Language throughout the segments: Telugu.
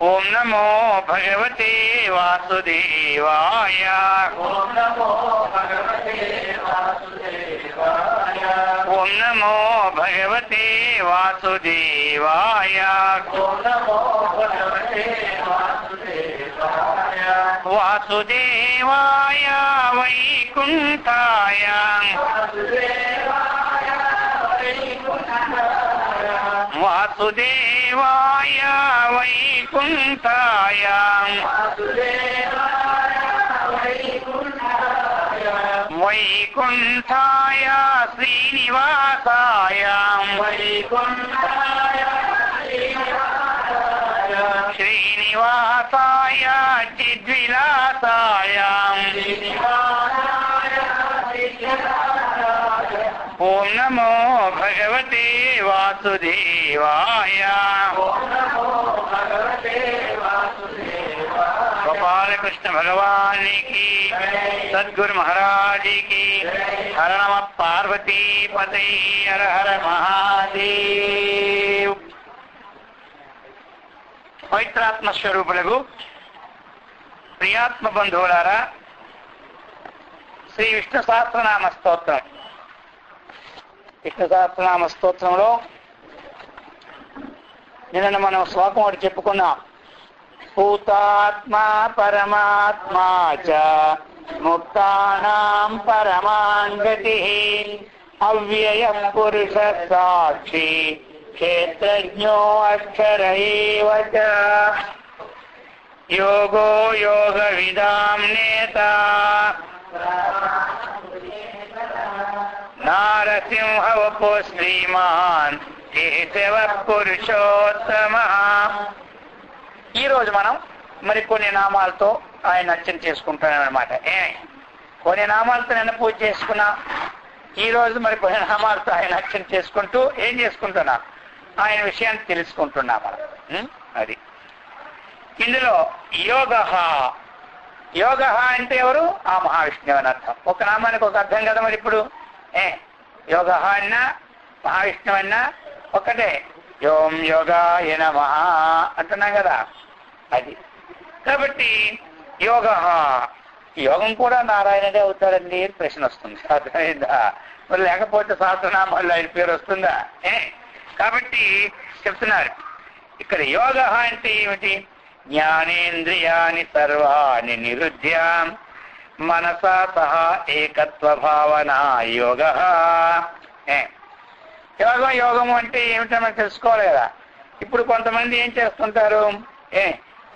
ఓం నమో భగవతే వాసుదేవాయ. ఓం నమో భగవతే వాసుదేవాయ. ఓం నమో భగవతే వాసుదేవాయ. ఓం నమో భగవతే వాసుదేవాయ. వాసుదేవాయ వైకుంఠాయ. వాసుదేవాయ వైకుంఠాయ. వాసుదేవాయ వైకుంఠాయ. వాసుదేవాయ వైకుంఠాయ. వైకుంఠాయ శ్రీనివాసాయ. వైకుంఠాయ శ్రీనివాసాయ. శ్రీనివాసాయ చిద్విలాసాయ. శ్రీనివాసాయ శ్రీనివాసాయ. ఓం నమో భగవతే వాసుదేవాయ. ఓం నమో భగవతే వాసుదేవాయ. గోపాలకృష్ణ భగవానికి, సద్గురు మహారాజుకి హర నమ పార్వతీపతై. హర హర మహాదేవ్. పవిత్రాత్మ స్వరూపులకు ప్రియాత్మ బంధువులారా, శ్రీ విష్ణు సహస్రనామ స్తోత్రం. విష్ణు సహస్రనామ స్తోత్రంలో నిన్న మనం శ్లోకం ఒకటి చెప్పుకున్నాం. భూతాత్మా పరమాత్మా చ ముక్తానాం పరమాన్ గతిః అవ్యయ పురుష సాక్షి క్షేత్రజ్ఞో అక్షర ఏవ చ యోగో యోగ విదాం నేత నారసింహ వపో శ్రీమాన్ కేశవ పురుషోత్తమ. ఈరోజు మనం మరి కొన్ని నామాలతో ఆయన అర్చన చేసుకుంటున్నాం అనమాట. కొన్ని నామాలతో నిన్న పూజ చేసుకున్నాం. ఈ రోజు మరి కొన్ని నామాలతో ఆయన అర్చన చేసుకుంటూ ఏం చేసుకుంటున్నాం, ఆయన విషయాన్ని తెలుసుకుంటున్నాం మనం. అది ఇందులో యోగ. యోగ అంటే ఎవరు? ఆ మహావిష్ణువు అని అర్థం. ఒక నామానికి ఒక అర్థం కదా. మరి ఇప్పుడు యోగ అన్నా మహావిష్ణువు అన్నా ఒకటే. ఓం యోగాయ నమః అంటున్నాం కదా. అది కాబట్టి యోగ. యోగం కూడా నారాయణుడే అవుతాడండి అని ప్రశ్న వస్తుంది. అర్థమైందా? మరి లేకపోతే సహస్రనామాల్లో ఆయన పేరు వస్తుందా? కాబట్టి చెప్తున్నారు ఇక్కడ యోగ అంటే ఏమిటి? జ్ఞానేంద్రియాని సర్వాణి నిరుధ్య మనసా సహా ఏకత్వ భావన యోగ. యోగం యోగము అంటే ఏమిటో మనకు తెలుసుకోవాలి కదా. ఇప్పుడు కొంతమంది ఏం చేస్తుంటారు,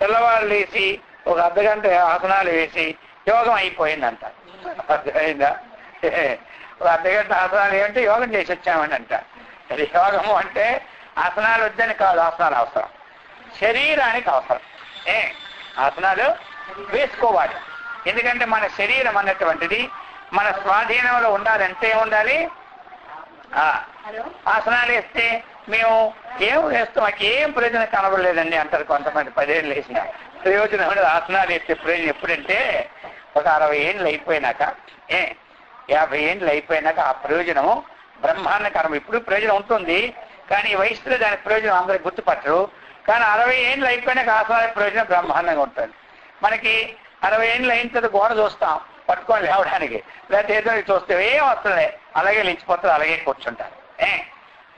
తెల్లవారు లేచి ఒక అర్ధగంట ఆసనాలు వేసి యోగం అయిపోయిందంట. అర్థమైందా? ఒక అర్ధగంట ఆసనాలు ఏమంటే యోగం చేసి వచ్చామని అంట. అది యోగము అంటే ఆసనాలు వద్దని కాదు, ఆసనాలు అవసరం, శరీరానికి అవసరం. ఆసనాలు వేసుకోవాలి. ఎందుకంటే మన శరీరం అన్నటువంటిది మన స్వాధీనంలో ఉండాలంటే ఉండాలి. ఆసనాలు వేస్తే మేము ఏం వేస్తాం, మాకు ఏం ప్రయోజనం కనబడలేదండి అంటారు కొంతమంది. 10 ఏళ్ళు వేసిన ప్రయోజనం ఉండదు. ఆసనాలు వేస్తే ప్రయోజనం ఎప్పుడంటే ఒక 60 ఏళ్ళు అయిపోయినాక, 50 ఏళ్ళు అయిపోయినాక ఆ ప్రయోజనము బ్రహ్మాండ కర్మ. ఇప్పుడు ప్రయోజనం ఉంటుంది కానీ ఈ వయసులో దాని ప్రయోజనం అందరికి గుర్తుపట్టరు. కానీ 60 ఏళ్ళు అయిపోయినాక ఆసనాల ప్రయోజనం బ్రహ్మాండంగా ఉంటుంది. మనకి 60 ఏళ్ళు అయిన తర్వాత గోడ చూస్తాం పట్టుకొని లేవడానికి, లేకపోతే ఏదో చూస్తే ఏం వస్తుంది, అలాగే లేచిపోతారు, అలాగే కూర్చుంటారు.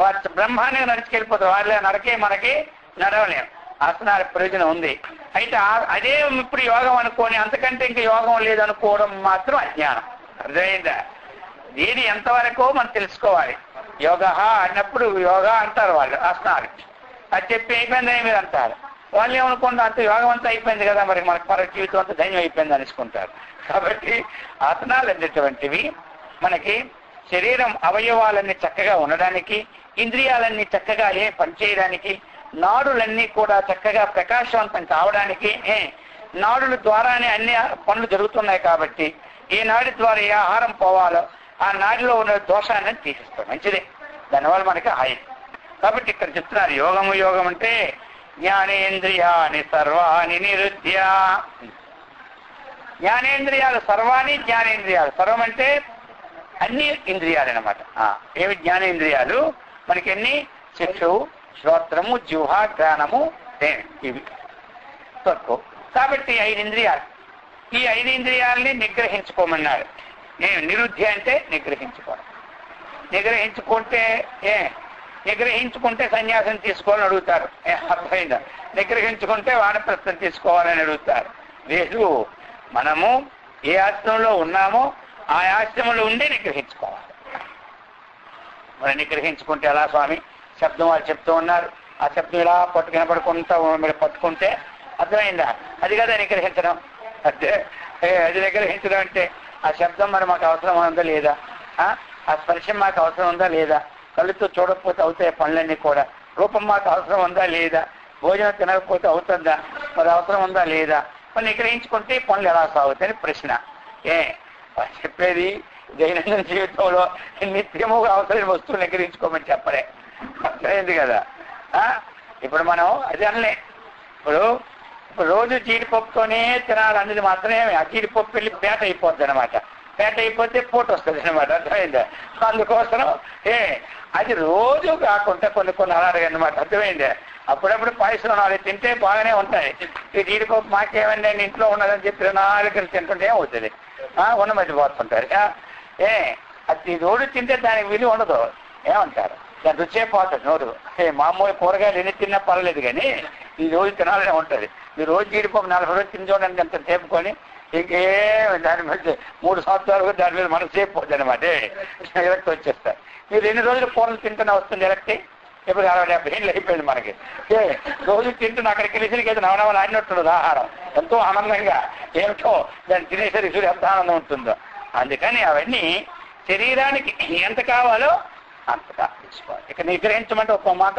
వారు బ్రహ్మాండంగా నడిచికెళ్ళిపోతారు. వాళ్ళ నడకే మనకి నడవలేం. ఆసనాల ప్రయోజనం ఉంది. అయితే అదే ఇప్పుడు యోగం అనుకోని అంతకంటే ఇంకా యోగం లేదనుకోవడం మాత్రం అజ్ఞానం. అర్థమైందా? దీని ఎంతవరకు మనం తెలుసుకోవాలి. యోగ అన్నప్పుడు యోగా అంటారు వాళ్ళు, ఆసనాలు అది చెప్పి అయిపోయిందని మీరు అంటారు. వాళ్ళు ఏమనుకుంటారు, అంత యోగం అంతా అయిపోయింది కదా, మరి మనకు మన జీవితం అంతా ధైర్యం అయిపోయింది అనుకుంటారు. కాబట్టి ఆసనాలు అనేటువంటివి మనకి శరీరం అవయవాలన్నీ చక్కగా ఉండడానికి, ఇంద్రియాలన్నీ చక్కగా పనిచేయడానికి, నాడులన్నీ కూడా చక్కగా ప్రకాశవంతం కావడానికి, నాడుల ద్వారానే అన్ని పనులు జరుగుతున్నాయి. కాబట్టి ఏ నాడి ద్వారా ఏ ఆహారం పోవాలో ఆ నాడిలో ఉన్న దోషాన్ని తీసిస్తాం. మంచిదే, దానివల్ల మనకి హాయి. కాబట్టి ఇక్కడ చెప్తున్నారు యోగము. యోగం అంటే జ్ఞానేంద్రియాని సర్వాణి నిరుధ్య. జ్ఞానేంద్రియాలు సర్వాణి, జ్ఞానేంద్రియాలు సర్వం అంటే అన్ని ఇంద్రియాలు అన్నమాట. ఏమి జ్ఞానేంద్రియాలు? మనకి ఎన్ని? చక్షువు, శ్రోత్రము, జిహ్వ, ఘ్రాణము, ఇవి. తక్కువ. కాబట్టి 5 ఇంద్రియాలు, ఈ 5 ఇంద్రియాలని నిగ్రహించుకోమన్నారు. నిరుద్ధి అంటే నిగ్రహించుకోవడం. నిగ్రహించుకుంటే సన్యాసం తీసుకోవాలని అడుగుతారు. అర్థమైందా? నిగ్రహించుకుంటే వానప్రస్థం తీసుకోవాలని అడుగుతారు. లేదు, మనము ఏ ఆశ్రమంలో ఉన్నామో ఆ ఆశ్రమంలో ఉండి నిగ్రహించుకోవాలి. మరి నిగ్రహించుకుంటే ఎలా స్వామి? శబ్దం వాళ్ళు చెప్తూ ఉన్నారు, ఆ శబ్దం ఇలా కనపడుకుంటా మీరు పట్టుకుంటే అర్థమైందా? అది కదా నిగ్రహించడం. అంటే అది నిగ్రహించడం అంటే ఆ శబ్దం మరి మాకు అవసరం ఉందా లేదా, ఆ స్పర్శం మాకు అవసరం ఉందా లేదా, కళ్ళుతో చూడకపోతే అవుతాయి పనులన్నీ కూడా, రూపం మాకు అవసరం ఉందా లేదా, భోజనం తినకపోతే అవుతుందా, మరి అవసరం ఉందా లేదా, మరి నిగ్రహించుకుంటే పనులు ఎలా సాగుతాయని ప్రశ్న. చెప్పేది దైనందిన జీవితంలో నిత్యము అవసరమైన వస్తువులు నిగ్రహించుకోమని చెప్పలే. అర్థమైంది కదా? ఇప్పుడు మనం అది అనలే. ఇప్పుడు రోజు జీడిపప్పుతోనే తినాలి అన్నది మాత్రమే. ఆ జీడిపప్పు వెళ్ళి పేట అయిపోద్ది అనమాట. పేట అయిపోతే పోటు వస్తుంది అనమాట. అర్థమైందా? అందుకోసం అది రోజు కాకుండా కొన్ని అలాగే అనమాట. అర్థమైందా? అప్పుడప్పుడు పాయసం 4 తింటే బాగానే ఉంటాయి. ఈ జీడిపప్పు మాకేమండి నేను ఇంట్లో ఉన్నదని చెప్పి 4 తింటుంటే ఏమవుతుంది? ఉన్నమతి పోతుంటారు. అది రోజు తింటే దానికి విలువ ఉండదు. ఏమంటారు? దాని రుచే పోతుంది నోరు. మామూలు కూరగాయలు ఎన్ని తిన్నా పర్వాలేదు, కానీ ఈ రోజు తినాలనే ఉంటుంది. ఈ రోజు జీడిపప్పు 40 రోజులు తిని చూడండి అంత చేపుకొని ఇంకేం దాని మీద 3 సంవత్సరాలు దాని మీద మనకు చేపోద్ది అనమాట. ఎలక్ట్ వచ్చేస్తారు. మీరు ఎన్ని రోజులు కూరలు తింటూనే వస్తుంది ఎలక్ట్. ఇప్పుడు 60-70 ఏళ్ళు అయిపోయింది మనకి. రోజు తింటున్న అక్కడికి వెళ్ళేసరికి ఏదో నవనవలు ఆడినట్టుండదు ఆహారం. ఎంతో ఆనందంగా ఏమిటో దాన్ని తినేసరికి చూసి ఎంత ఆనందం ఉంటుందో. అందుకని అవన్నీ శరీరానికి ఎంత కావాలో అంతగా తీసుకోవాలి. ఇక నిగ్రహించమంటే ఒక మాట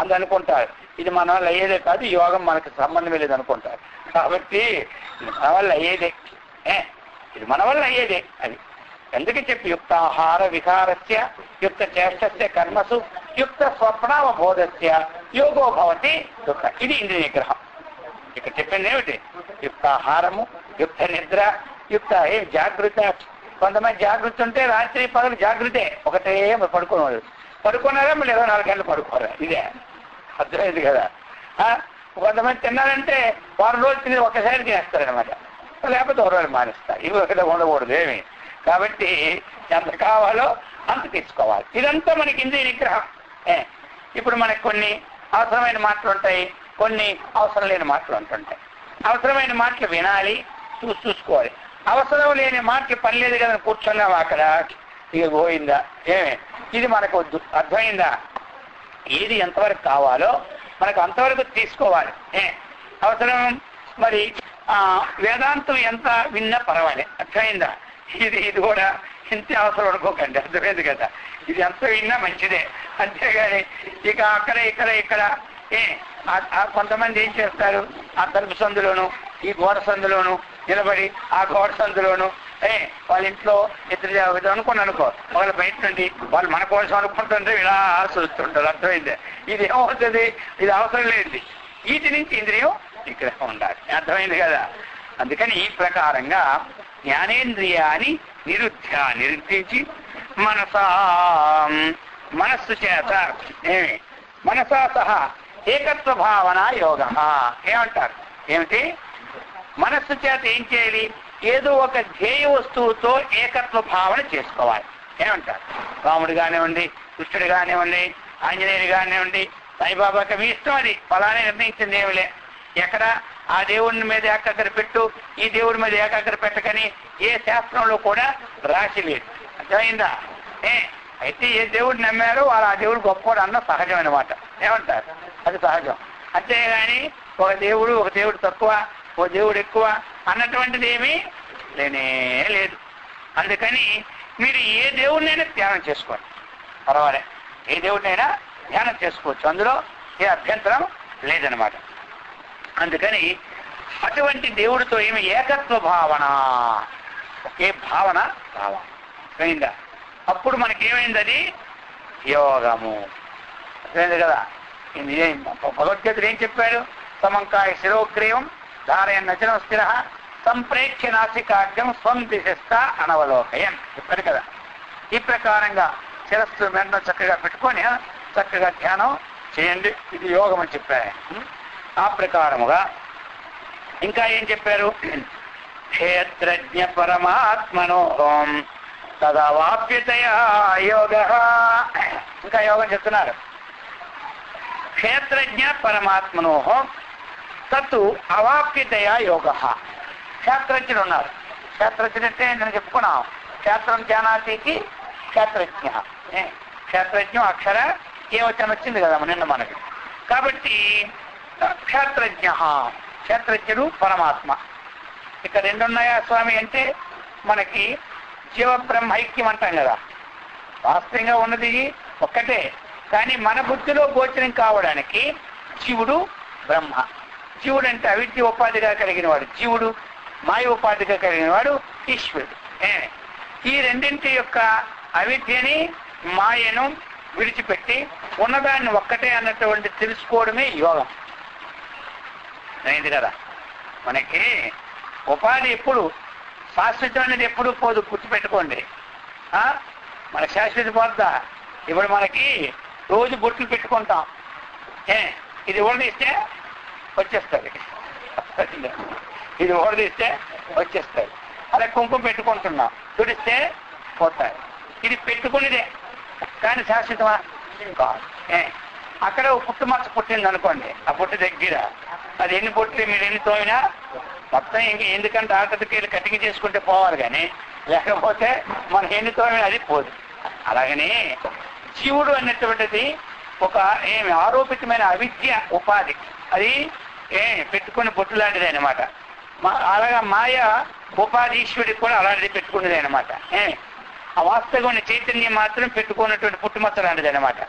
అందరూ అనుకుంటారు ఇది మన వల్ల అయ్యేదే కాదు, యోగం మనకు సంబంధం లేదు అనుకుంటారు. కాబట్టి ఇది మన వల్ల అయ్యేదే, ఇది మన వల్ల అయ్యేదే. అది ఎందుకు చెప్పి యుక్తాహార విహారస్య యుక్త చేష్టస్య కర్మసు యుక్త స్వప్నావబోధస్య యోగో భవతి దుఃఖ. ఇది ఇంద్రియ నిగ్రహం. ఇక్కడ చెప్పింది ఏమిటి? యుక్తాహారము, యుక్త నిద్ర, యుక్త జాగృత. కొంతమంది జాగృతి ఉంటే రాత్రి పగలు జాగృతే, ఒకటే పడుకున్నారా మళ్ళీ 24 గంటలు పడుకోరా. ఇదే అర్థమైంది కదా? కొంతమంది తిన్నారంటే 4 రోజులు తిని ఒక్కసారి తినేస్తారనమాట. లేకపోతే 1 రోజు మానేస్తారు. ఇవి ఒకటే ఉండకూడదు ఏమి. కాబట్టి ఎంత కావాలో అంత తీసుకోవాలి. ఇదంతా మనకి ఇంద్రియ నిగ్రహం. ఇప్పుడు మనకి కొన్ని అవసరమైన మాటలు ఉంటాయి, కొన్ని అవసరం లేని మాటలు ఉంటుంటాయి. అవసరమైన మాటలు వినాలి, చూసుకోవాలి. అవసరం లేని మాటలు పని లేదు కదా కూర్చున్నాం అక్కడ, ఇక పోయిందా ఇది మనకు వద్దు. అర్థమైందా? ఏది ఎంతవరకు కావాలో మనకు అంతవరకు తీసుకోవాలి. అవసరం మరి వేదాంతం ఎంత విన్నా పర్వాలే. అర్థమైందా? ఇది కూడా ఇంత అవసరం అనుకోకండి. అర్థమైంది కదా? ఇది ఎంత విన్నా మంచిదే. అంతేగాని ఇక ఇక్కడ కొంతమంది ఏం చేస్తారు, ఆ తలుపు సందులోను ఈ గోడ సందులోను నిలబడి ఆ గోడ సందులోను వాళ్ళ ఇంట్లో ఇద్దరు అనుకో వాళ్ళు బయట నుండి వాళ్ళు మన కోసం అనుకుంటుంటే ఇలా చూస్తుంటారు. అర్థమైందే? ఇది ఏమవుతుంది? ఇది అవసరం లేదు. వీటి నుంచి ఇంద్రియం నిగ్రహం ఉండాలి. అర్థమైంది కదా? అందుకని ఈ ప్రకారంగా జ్ఞానేంద్రియాన్ని నిరుద్ధించి మనస్సు చేత మనసా సహా ఏకత్వ భావన యోగ. ఏమంటారు? ఏమిటి? మనస్సు చేత ఏం చేయాలి? ఏదో ఒక ధ్యేయ వస్తువుతో ఏకత్వ భావన చేసుకోవాలి. ఏమంటారు? రాముడు కానివ్వండి, కృష్ణుడు కానివ్వండి, ఆంజనేయుడు కానివ్వండి, సాయిబాబాకి మీ ఇష్టం. అది ఫలానే నిర్ణయించింది ఏమిలే. ఎక్కడ ఆ దేవుడి మీద ఏకాగ్ర పెట్టు, ఈ దేవుడి మీద ఏకాగ్ర పెట్టకని ఏ శాస్త్రంలో కూడా రాసి లేదు. అర్థమైందా? అయితే ఏ దేవుడు నమ్మారో వాళ్ళు ఆ దేవుడు గొప్పవాడు అన్న సహజం అనమాట. ఏమంటారు? అది సహజం. అంతేగాని ఒక దేవుడు తక్కువ, ఓ దేవుడు ఎక్కువ అన్నటువంటిది ఏమీ లేనే లేదు. అందుకని మీరు ఏ దేవుడినైనా ధ్యానం చేసుకోండి, పర్వాలే. ఏ దేవుడినైనా ధ్యానం చేసుకోవచ్చు, అందులో ఏ అభ్యంతరం లేదనమాట. అందుకని అటువంటి దేవుడితో ఏమి ఏకత్వ భావన, ఒకే భావన రావాలి. అయిందా? అప్పుడు మనకేమైంది? అది యోగము. అర్థమైంది కదా? భగవద్గీతలు ఏం చెప్పాడు? సమంకాయ శిరోగ్రీవం ధారయన్ నచనం స్థిర సంప్రేక్ష నాసికాగ్యం స్వం దిశస్థ అనవలోకయన్ చెప్పాడు కదా. ఈ ప్రకారంగా శిరస్సు మెడను చక్కగా పెట్టుకొని చక్కగా ధ్యానం చేయండి. ఇది యోగం అని చెప్పారు. ఆ ప్రకారముగా ఇంకా ఏం చెప్పారు? క్షేత్రజ్ఞ పరమాత్మనో తదవాప్యతయా యోగ. ఇంకా యోగం చెప్తున్నారు. క్షేత్రజ్ఞ పరమాత్మనో తత్తు అవాప్యతయా యోగ. క్షేత్రజ్ఞుడు ఉన్నారు. క్షేత్రజ్ఞుడు అంటే నేను చెప్పుకున్నాం, క్షేత్రం జానాతికి క్షేత్రజ్ఞ. క్షేత్రజ్ఞం అక్షర ఏవచనం వచ్చింది కదా నిన్న మనకి. కాబట్టి క్షేత్రజ్ఞ, క్షేత్రజ్ఞుడు పరమాత్మ. ఇక రెండున్నాయా స్వామి అంటే మనకి జీవ బ్రహ్మైక్యం అంటాం కదా. వాస్తవంగా ఉన్నది ఒక్కటే, కానీ మన బుద్ధిలో గోచరం కావడానికి జీవుడు బ్రహ్మ. జీవుడు అంటే అవిద్య ఉపాధిగా కలిగిన వాడు జీవుడు, మాయ ఉపాధిగా కలిగిన వాడు ఈశ్వరుడు. ఈ రెండింటి యొక్క అవిద్యని మాయను విడిచిపెట్టి ఉన్నదాన్ని ఒక్కటే అన్నటువంటి తెలుసుకోవడమే యోగం అయింది కదా. మనకి ఉపాధి ఎప్పుడు శాశ్వతం అనేది ఎప్పుడు పోదు, గుర్తుపెట్టుకోండి. మన శాశ్వత పోద్దా? ఇప్పుడు మనకి రోజు బొట్లు పెట్టుకుంటాం. ఇది ఓడదీస్తే వచ్చేస్తుంది, ఇది ఓడదీస్తే వచ్చేస్తుంది. అలా కుంకుమ పెట్టుకుంటున్నాం, తుడిస్తే పోతాయి. ఇది పెట్టుకునేదే కానీ శాశ్వతమా కాదు. అక్కడ పుట్టు మచ్చ పుట్టింది అనుకోండి, ఆ పుట్టు దగ్గర అది ఎన్ని పుట్టి మీరు ఎన్ని తోమినా మొత్తం ఎందుకంటే ఆకలికి కటింగ్ చేసుకుంటే పోవాలి, కానీ లేకపోతే మనం ఎన్ని తోమినా అది పోదు. అలాగనే జీవుడు అనేటువంటిది ఒక ఆరోపితమైన అవిద్య ఉపాధి, అది పెట్టుకుని బొట్టు లాంటిది అనమాట. అలాగా మాయ ఉపాధి ఈశ్వరుడికి కూడా అలాంటిది పెట్టుకునేది అనమాట. ఆ వాస్తవమైన చైతన్యం మాత్రం పెట్టుకున్నటువంటి పుట్టుమచ్చ లాంటిది అనమాట.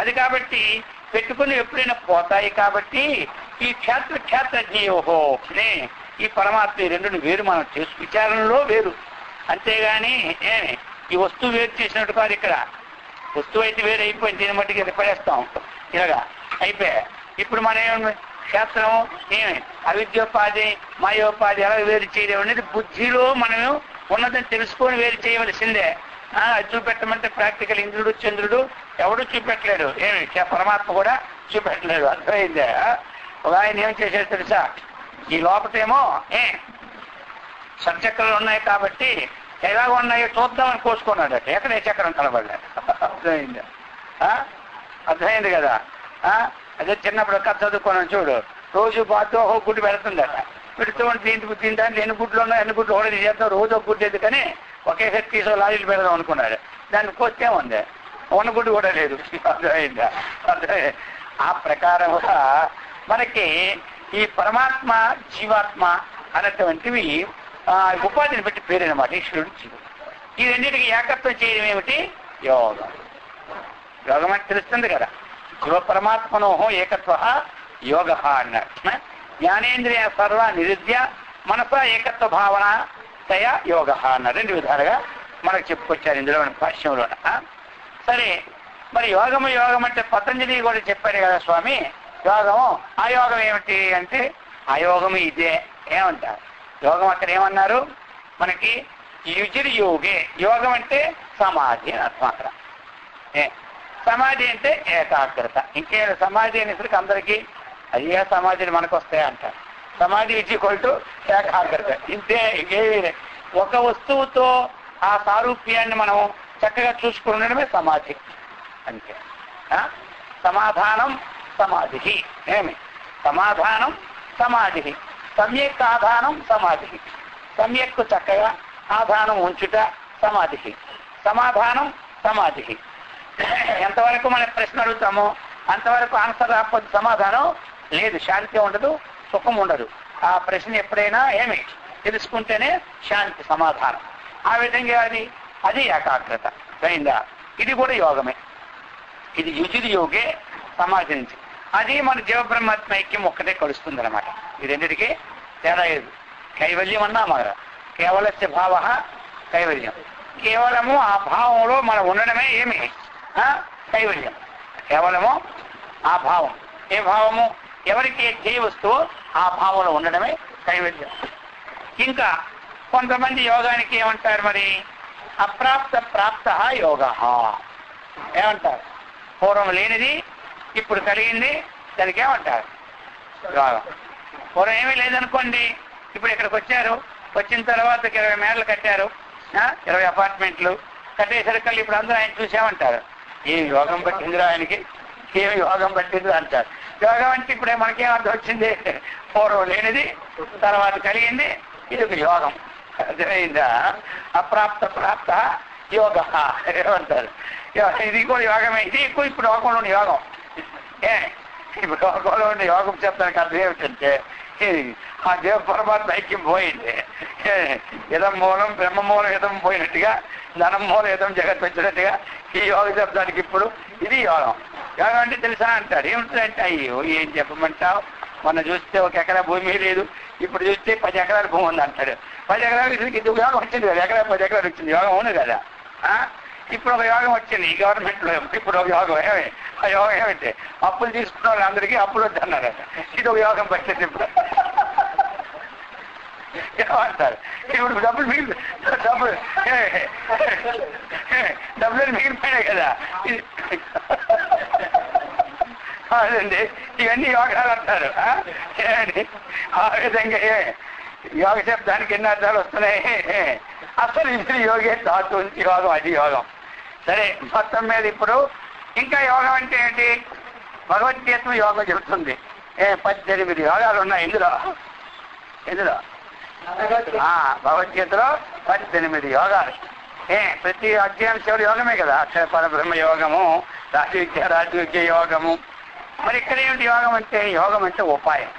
అది కాబట్టి పెట్టుకుని ఎప్పుడైనా పోతాయి. కాబట్టి ఈ క్షేత్రజ్ఞయోహో ఈ పరమాత్మ రెండుని వేరు మనం చేసు విచారణలో వేరు, అంతేగాని ఈ వస్తువు వేరు చేసినట్టు కాదు. ఇక్కడ వస్తువు అయితే వేరు అయిపోయింది, దీన్ని మట్టికి పడేస్తాం ఇలాగా అయిపోయా. ఇప్పుడు మనం ఏమన్నా క్షేత్రం అవిద్యోపాధి మాయోపాధి ఎలా వేరు చేయడం అనేది బుద్ధిలో మనం ఉన్నదని తెలుసుకొని వేరు చేయవలసిందే. అది చూపెట్టమంటే ప్రాక్టికల్ ఇంద్రుడు చంద్రుడు ఎవడు చూపెట్టలేడు, పరమాత్మ కూడా చూపెట్టలేడు. అర్థమైందే. ఒక ఆయన ఏం చేసేది తెలుసా, ఈ లోపటేమో సబ్జెక్టులు ఉన్నాయి కాబట్టి ఎలాగ ఉన్నాయో చూద్దామని కోసుకున్నాడు. ఎక్కడ ఏ చక్రం కనబడలేదు. అర్థమైంది, అర్థమైంది కదా. అదే చిన్నప్పుడు కథ చదువుకున్నాను చూడు, రోజు బాతో ఒక గుడ్డు పెడుతుందట. పెడుతూ ఉంటే దీంట్లో ఎన్ని గుడ్లు ఉన్నాయి, ఎన్ని గుడ్లు కూడా చేద్దాం, రోజు ఒక గుడ్డు ఎందుకని ఒకేసారి తీసో లారీలు పెడదాం అనుకున్నాడు. దాన్ని కోస్తే ఉంది, ఉన్న గుడ్డు కూడా లేదు. అర్థమైందా? అర్థమైంది. ఆ ప్రకారంగా మనకి ఈ పరమాత్మ జీవాత్మ అనేటువంటివి ఉపాధిని బట్టి పేరు అనమాట. ఈశ్వరుడు జీవుడు, ఈ రెండింటికి ఏకత్వం చేయడం ఏమిటి? యోగం. యోగం అంటే తెలుస్తుంది కదా. శివ పరమాత్మనో ఏకత్వ యోగ అన్నారు. జ్ఞానేంద్రియ సర్వ నిరుద్య మనస ఏకత్వ భావన తయ యోగ అన్నారు. రెండు విధాలుగా మనకు చెప్పుకొచ్చారు ఇందులో భాష్యంలో. సరే, మరి యోగం అంటే పతంజలి కూడా చెప్పారు కదా స్వామి. యోగము అయోగం ఏమిటి అంటే అయోగము ఇదే ఏమంటారు. యోగం అక్కడ ఏమన్నారు మనకి? యుజిర్ యోగే. యోగం అంటే సమాధి అని అర్థం అక్కడ. సమాధి అంటే ఏకాగ్రత. ఇంకే సమాధి అనేసరికి అందరికీ అయ్యే సమాధిని మనకు వస్తాయి అంటారు. సమాధి ఈక్వల్ ఏకాగ్రత, ఇంతే. ఇంకేమీ ఒక వస్తువుతో ఆ సారూప్యాన్ని మనం చక్కగా చూసుకుని ఉండడమే సమాధి. అంతే. సమాధానం సమాధి. సమాధానం సమాధి. సమ్యక్ ఆధానం సమాధి. సమ్యక్ చక్కగా ఆధానం ఉంచుట సమాధి. సమాధానం సమాధి. ఎంతవరకు మన ప్రశ్న అడుగుతామో అంతవరకు ఆన్సర్ రాకపోతే సమాధానం లేదు, శాంతి ఉండదు, సుఖం ఉండదు. ఆ ప్రశ్న ఎప్పుడైనా తెలుసుకుంటేనే శాంతి, సమాధానం. ఆ విధంగా అది ఏకాగ్రత అయిందా. ఇది కూడా యోగమే. ఇది యుజిది యోగే సమాధి నుంచి. అది మన జీవబ్రహ్మాత్మ ఐక్యం ఒక్కటే కలుస్తుంది అనమాట. ఈ రెండింటికి తేడా లేదు. కైవల్యం అన్నా మన కేవలస్య భావ కైవల్యం. కేవలము ఆ భావంలో మనం ఉండడమే కైవల్యం. కేవలము ఆ భావం. ఏ భావము? ఎవరికి ఏ వస్తువు ఆ భావంలో ఉండడమే కైవల్యం. ఇంకా కొంతమంది యోగానికి ఏమంటారు మరి? అప్రాప్త ప్రాప్త యోగ ఏమంటారు? పూర్వం లేనిది ఇప్పుడు కలిగింది, దానికి ఏమంటారు? యోగం. పూర్వం ఏమీ లేదనుకోండి. ఇప్పుడు ఇక్కడికి వచ్చారు, వచ్చిన తర్వాత 20 మేడలు కట్టారు, 20 అపార్ట్మెంట్లు కట్టేసరికి ఇప్పుడు అందరూ ఆయన చూసామంటారు. ఏం యోగం పట్టిందిరా ఆయనకి, ఏమి యోగం పట్టిందిరా అంటారు. యోగం అంటే ఇప్పుడే మనకేం అర్థం వచ్చింది, పూర్వం లేనిది తర్వాత కలిగింది, ఇది ఒక యోగం. అర్థమైందా? అప్రాప్త ప్రాప్త యోగ ఏమంటారు. ఇది కూడా యోగమే. ఇది ఎక్కువ ఇప్పుడు లోకంలో ఉన్న యోగం. ఇప్పుడు లోకంలో ఉన్న యోగం చెప్తానికి అర్థం ఏమిటంటే ఆ దేవ పరమాత్మ ఐక్యం పోయింది. ఇదం మూలం బ్రహ్మ మూలం ఇదం పోయినట్టుగా, ధనం మూలం ఇదం జగత్ వచ్చినట్టుగా ఈ యోగ శబ్దానికి ఇప్పుడు ఇది యోగం. యోగం అంటే తెలుసా అంటారు. ఏమిటంటే అయ్యో ఏం చెప్పమంటావు, మొన్న చూస్తే 1 ఎకరా భూమి లేదు, ఇప్పుడు చూస్తే 10 ఎకరాల భూమి ఉంది అంటాడు. 10 ఎకరాలు ఇది యోగం వచ్చింది కదా, ఎకరా 10 ఎకరాలు వచ్చింది, యోగం ఉంది కదా. ఇప్పుడు ఒక యోగం వచ్చింది ఈ గవర్నమెంట్లో. ఇప్పుడు ఒక యోగం ఆ యోగం ఏమంటే అప్పులు తీసుకున్న వాళ్ళందరికీ అప్పులు వద్దన్నారు. ఇది ఒక యోగం పట్టింది. ఇప్పుడు ఏమంటారు, ఇప్పుడు డబ్బులు మిగిలిపోయినాయి కదా. అదండి, ఇవన్నీ యోగాలు అంటారు. ఆ విధంగా యోగ శబ్దానికి ఎన్ని అర్థాలు వస్తున్నాయి. అసలు ఇప్పుడు యోగే ధాతు నుంచి యోగం, అది యోగం. సరే, మొత్తం మీద ఇప్పుడు ఇంకా యోగం అంటే ఏంటి? భగవద్గీత యోగం చెబుతుంది. 18 యోగాలు ఉన్నాయి ఇందులో. భగవద్గీతలో 18 యోగాలు. ప్రతి అధ్యాయం చివరి యోగమే కదా. అక్షర పరబ్రహ్మ యోగము, రాజవిద్య యోగము. మరి ఇక్కడ ఏమిటి యోగం అంటే? యోగం అంటే ఉపాయం.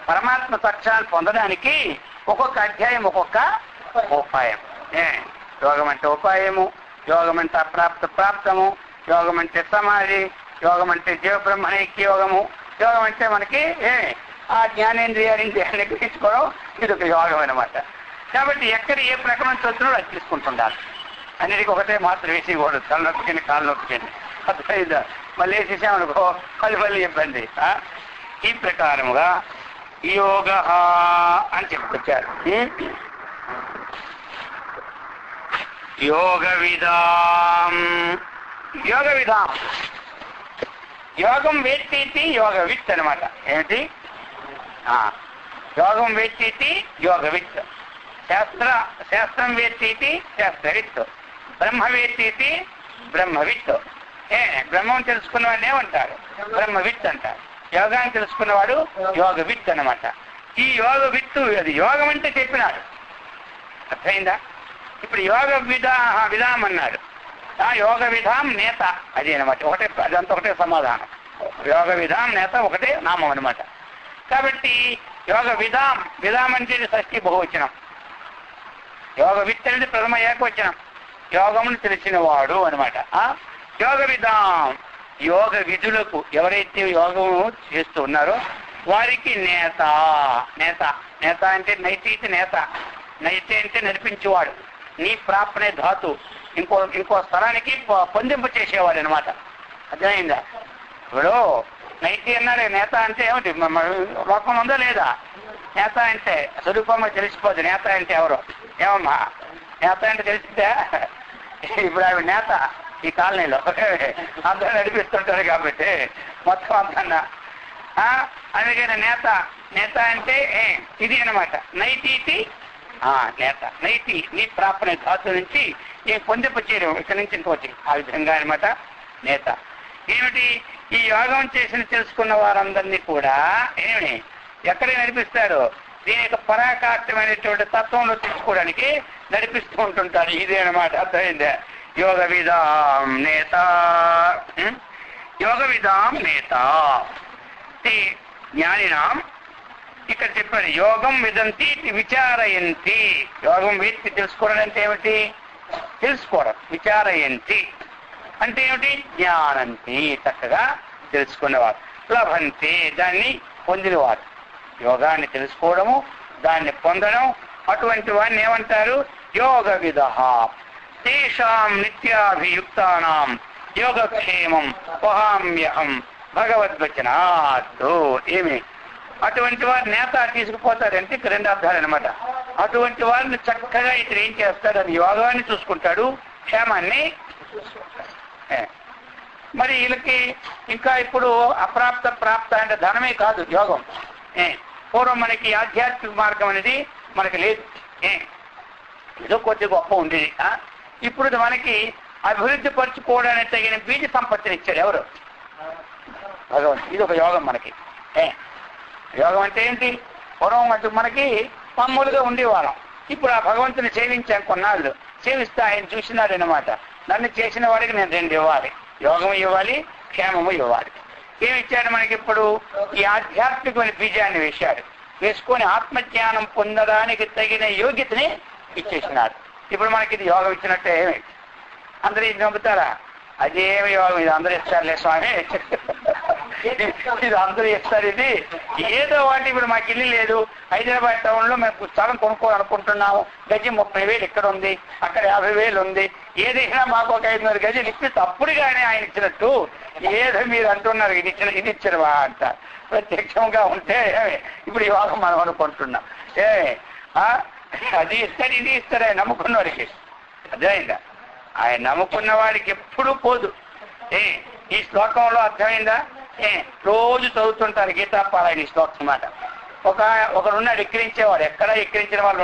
పరమాత్మ సాక్షాన్ని పొందడానికి ఒక్కొక్క అధ్యాయం ఒక్కొక్క ఉపాయం. యోగం అంటే ఉపాయము, యోగం అంటే అప్రాప్త ప్రాప్తము, యోగం అంటే సమాధి, యోగం అంటే జీవబ్రహ్మణైక్య యోగము, యోగం అంటే మనకి ఆ జ్ఞానేంద్రియాన్ని గ్రహించుకోవడం, ఇది ఒక యోగం అనమాట. కాబట్టి ఎక్కడ ఏ ప్రకటన చదువుతున్నాడో అది తీసుకుంటుండాలి. అన్నిటికీ ఒకటే మాత్రం వేసేయకూడదు. తలనొప్పికింది కాలు నొప్పికింది అర్థమైందా? మళ్ళీ వేసేసామనుకో మళ్ళీ ఇబ్బంది. ఈ ప్రకారముగా యోగ అని చెప్పుకొచ్చారు. యోగ విధాం యోగం వేత్తి యోగవిత్ అనమాట. ఏమిటి? యోగం వేత్తి యోగవిత్, శాస్త్రం వేత్తి శాస్త్రవిత్, బ్రహ్మ వేత్తి బ్రహ్మవిత్. బ్రహ్మం తెలుసుకున్నవాడిని ఏమంటారు? బ్రహ్మవిత్ అంటారు. యోగాన్ని తెలుసుకున్నవాడు యోగవిత్ అనమాట. ఈ యోగవిత్తు అది యోగం అంటే చెప్పినాడు. అర్థమైందా? ఇప్పుడు యోగ విధాం అన్నాడు. యోగ విధాం నేత అది అనమాట. అదంతా ఒకటే సమాధానం. యోగ విధాం నేత ఒకటే నామం అనమాట. కాబట్టి యోగ విధాం అంటే షష్ఠి బహువచనం, యోగ విత్ అనేది ప్రథమ ఏకవచనం, యోగమును తెలిసినవాడు అనమాట. యోగ విధాం, యోగ విధులకు ఎవరైతే యోగము చేస్తూ ఉన్నారో వారికి నేత అంటే నైతిక నేత. నైతి అంటే నడిపించేవాడు. నీ ప్రాప్నే ధాతు, ఇంకో స్థలానికి పొందింపు చేసేవాడు అనమాట. అర్థమైందా? ఇప్పుడు నైతి అన్నాడు. నేత అంటే ఏమిటి? లోకం ఉందా లేదా? నేత అంటే స్వరూపంగా తెలిసిపోదు. నేత అంటే ఎవరు? ఏమమ్మా నేత అంటే తెలిసిందే. ఇప్పుడు ఆవిడ నేత ఈ కాలనీలో అందరూ నడిపిస్తుంటారు కాబట్టి మొత్తం అంతా. అందుకని నేత అంటే ఇది అనమాట. నైతి నేత. నైతి నీ ప్రాప్త ధాతు నుంచి నీ పొందింపు చేయడం, ఇక్కడి నుంచి ఇంకోటి. ఆ విధంగా అనమాట నేత. ఏమిటి? ఈ యోగం చేసిన తెలుసుకున్న వారందరినీ కూడా ఎక్కడ నడిపిస్తారు? దీని యొక్క పరాకాష్టమైనటువంటి తత్వంలో తెచ్చుకోవడానికి నడిపిస్తూ ఉంటుంటారు. ఇదే అనమాట. అర్థమైందే? యోగ విధాం నేత. యోగ విధాం నేత జ్ఞానినాం. ఇక్కడ చెప్పారు యోగం విదంతి విచారయంతి. యోగం వేత్తి తెలుసుకోవడం అంటే ఏమిటి? తెలుసుకోవడం. విచారయంతి అంటే ఏమిటి? జ్ఞానంతి, చక్కగా తెలుసుకున్నవారు. లభంతి, దాన్ని పొందినవారు. యోగాన్ని తెలుసుకోవడము, దాన్ని పొందడం, అటువంటి వారిని ఏమంటారు? యోగ విద. తేషాం నిత్యాభియుక్తానాం యోగక్షేమం వహామ్యహం భగవద్వచనాత్. ఏమి? అటువంటి వారి నేత తీసుకుపోతాడంటే ఇక్కడ 2 అర్థాలు అనమాట. అటువంటి వారిని చక్కగా ఇతను ఏం చేస్తాడు? అది యోగాన్ని చూసుకుంటాడు, క్షేమాన్ని మరి వీళ్ళకి ఇంకా ఇప్పుడు అప్రాప్త ప్రాప్త అంటే ధనమే కాదు యోగం. పూర్వం మనకి ఆధ్యాత్మిక మార్గం అనేది మనకి లేదు. ఏదో కొద్ది గొప్ప ఉండేది. ఇప్పుడు మనకి అభివృద్ధి పరుచుకోవడానికి తగిన బీజ సంపత్తిని ఇచ్చాడు ఎవరు? భగవంతుడు. ఇది ఒక యోగం మనకి. యోగం అంటే ఏంటి? పూర్వం మనకి మామూలుగా ఉండేవాళ్ళం. ఇప్పుడు ఆ భగవంతుని సేవించాం కొన్నాళ్ళు. సేవిస్తే ఆయన చూసినాడు అనమాట. నన్ను చేసిన వాడికి నేను 2 ఇవ్వాలి. యోగము ఇవ్వాలి, క్షేమము ఇవ్వాలి. ఏమిచ్చాడు మనకి? ఇప్పుడు ఈ ఆధ్యాత్మికమైన బీజాన్ని వేశాడు. వేసుకొని ఆత్మజ్ఞానం పొందడానికి తగిన యోగ్యతని ఇచ్చేసినాడు. ఇప్పుడు మనకి ఇది యోగం ఇచ్చినట్టే. అందరూ ఇది నమ్ముతారా? అదేమి యోగం, ఇది అందరూ ఇస్తారులే స్వామి, ఇది అందరూ ఇస్తారు. ఇది ఏదో వాటి ఇప్పుడు మాకు ఇల్లు లేదు, హైదరాబాద్ టౌన్ లో మేము స్థలం కొనుక్కోవాలనుకుంటున్నాము, గజం 30,000 ఇక్కడ ఉంది, అక్కడ 50,000 ఉంది, ఏదైనా మాకు ఒక 500 గజాలు ఇస్తే తప్పుడుగానే ఆయన ఇచ్చినట్టు ఏదో మీరు అంటున్నారు ఇది ఇచ్చినవా అంట. ప్రత్యక్షంగా ఉంటే ఇప్పుడు ఈ యోగం మనం అనుకుంటున్నాం. అది ఇస్తారు ఇది ఇస్తారు ఆయన నమ్ముకున్న వాడికి. అర్థమైందా? ఆయన నమ్ముకున్న వాడికి ఎప్పుడూ పోదు. ఈ శ్లోకంలో అర్థమైందా? రోజు చదువుతుంటారు గీతాపారాయణ ఈ శ్లోకం మాట. ఒకరున్నాడు ఎక్కిరించేవాడు. ఎక్కడ ఎక్కిరించిన వాళ్ళు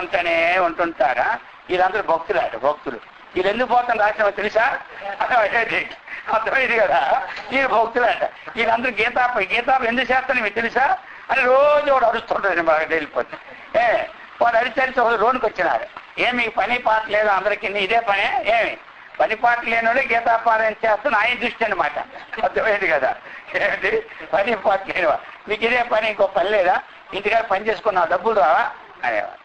ఉంటుంటారా? వీళ్ళందరూ భక్తులు. వీళ్ళు ఎందుకు పోతాను రాసిన తెలుసా? అర్థమైంది కదా? వీళ్ళు భక్తులాట. వీళ్ళందరూ గీతాపం ఎందుకు చేస్తాను మీకు తెలుసా అని రోజు వాడు అరుస్తుంటాడు. బాగా వెళ్ళిపోతే వాడు అరిచరిచి ఒక రోడ్డుకి వచ్చినాడు. ఏమి పని పాట లేదు అందరికీ, ఇదే పనే, ఏమి పని పాట లేనివాడే గీతాపారాయణ చేస్తాను ఆయన దృష్టి అనమాట. అర్థమైంది కదా? ఏంటి పని పాట లేనివా, మీకు ఇదే పని, ఇంకో పని లేదా, ఇంటికాడ పని చేసుకున్న డబ్బులు రావా అనేవాడు.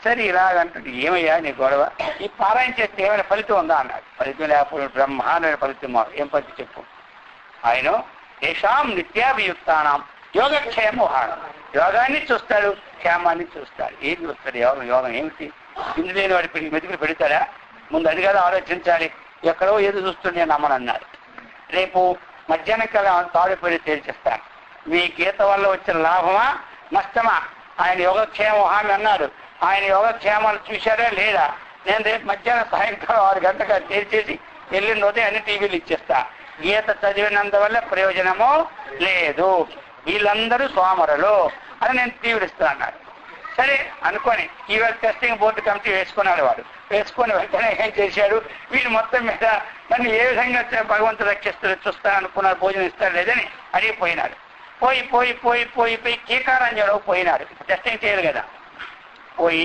సరే ఇలాగంటుంది. ఏమయ్యా నీ గొడవ? ఈ పారాయణ చేస్తే ఏమైనా ఫలితం ఉందా అన్నాడు. ఫలితం లేకపోతే బ్రహ్మాండమైన ఫలితం. ఏం ఫలితం చెప్పు? ఆయన ఏషాం నిత్యాభియుక్తానం యోగక్షేమోహానం. యోగాన్ని చూస్తాడు, క్షేమాన్ని చూస్తాడు. ఏం చూస్తాడు? యోగం ఏమిటి? ఇందు లేని వాడి మెతుకులు పెడతాడా? ముందు అది కదా ఆలోచించాలి. ఎక్కడో ఏదో చూస్తుండే నేను నమ్మనన్నాడు. రేపు మధ్యాహ్నం కల్లా తాడుపడి తేల్చేస్తాను. మీ గీత వల్ల వచ్చిన లాభమా నష్టమా? ఆయన యోగక్షేమ హామీ అన్నాడు. ఆయన యోగక్షేమాలు చూశారా లేదా? నేను రేపు మధ్యాహ్నం సాయంకాలం 6 గంటలకు తేల్చేసి వెళ్ళిన రోజే అన్ని టీవీలు ఇచ్చేస్తా. గీత చదివినందువల్ల ప్రయోజనమో లేదు, వీళ్ళందరూ సోమరులు అని నేను టీవీలు ఇస్తా అన్నాడు. సరే అనుకొని ఈవేళ టెస్టింగ్ బోర్డు కమిటీ వేసుకున్నాడు. వాడు వేసుకొని వెంటనే ఏం చేశాడు? వీళ్ళు మొత్తం మీద నన్ను ఏ విధంగా భగవంతుడు రక్షిస్తాడు చూస్తా అనుకున్నాడు, భోజనం ఇస్తాడు లేదని అడిగిపోయినాడు. పోయి కీకారంజలో పోయినాడు. టెస్టింగ్ చేయరు కదా. పోయి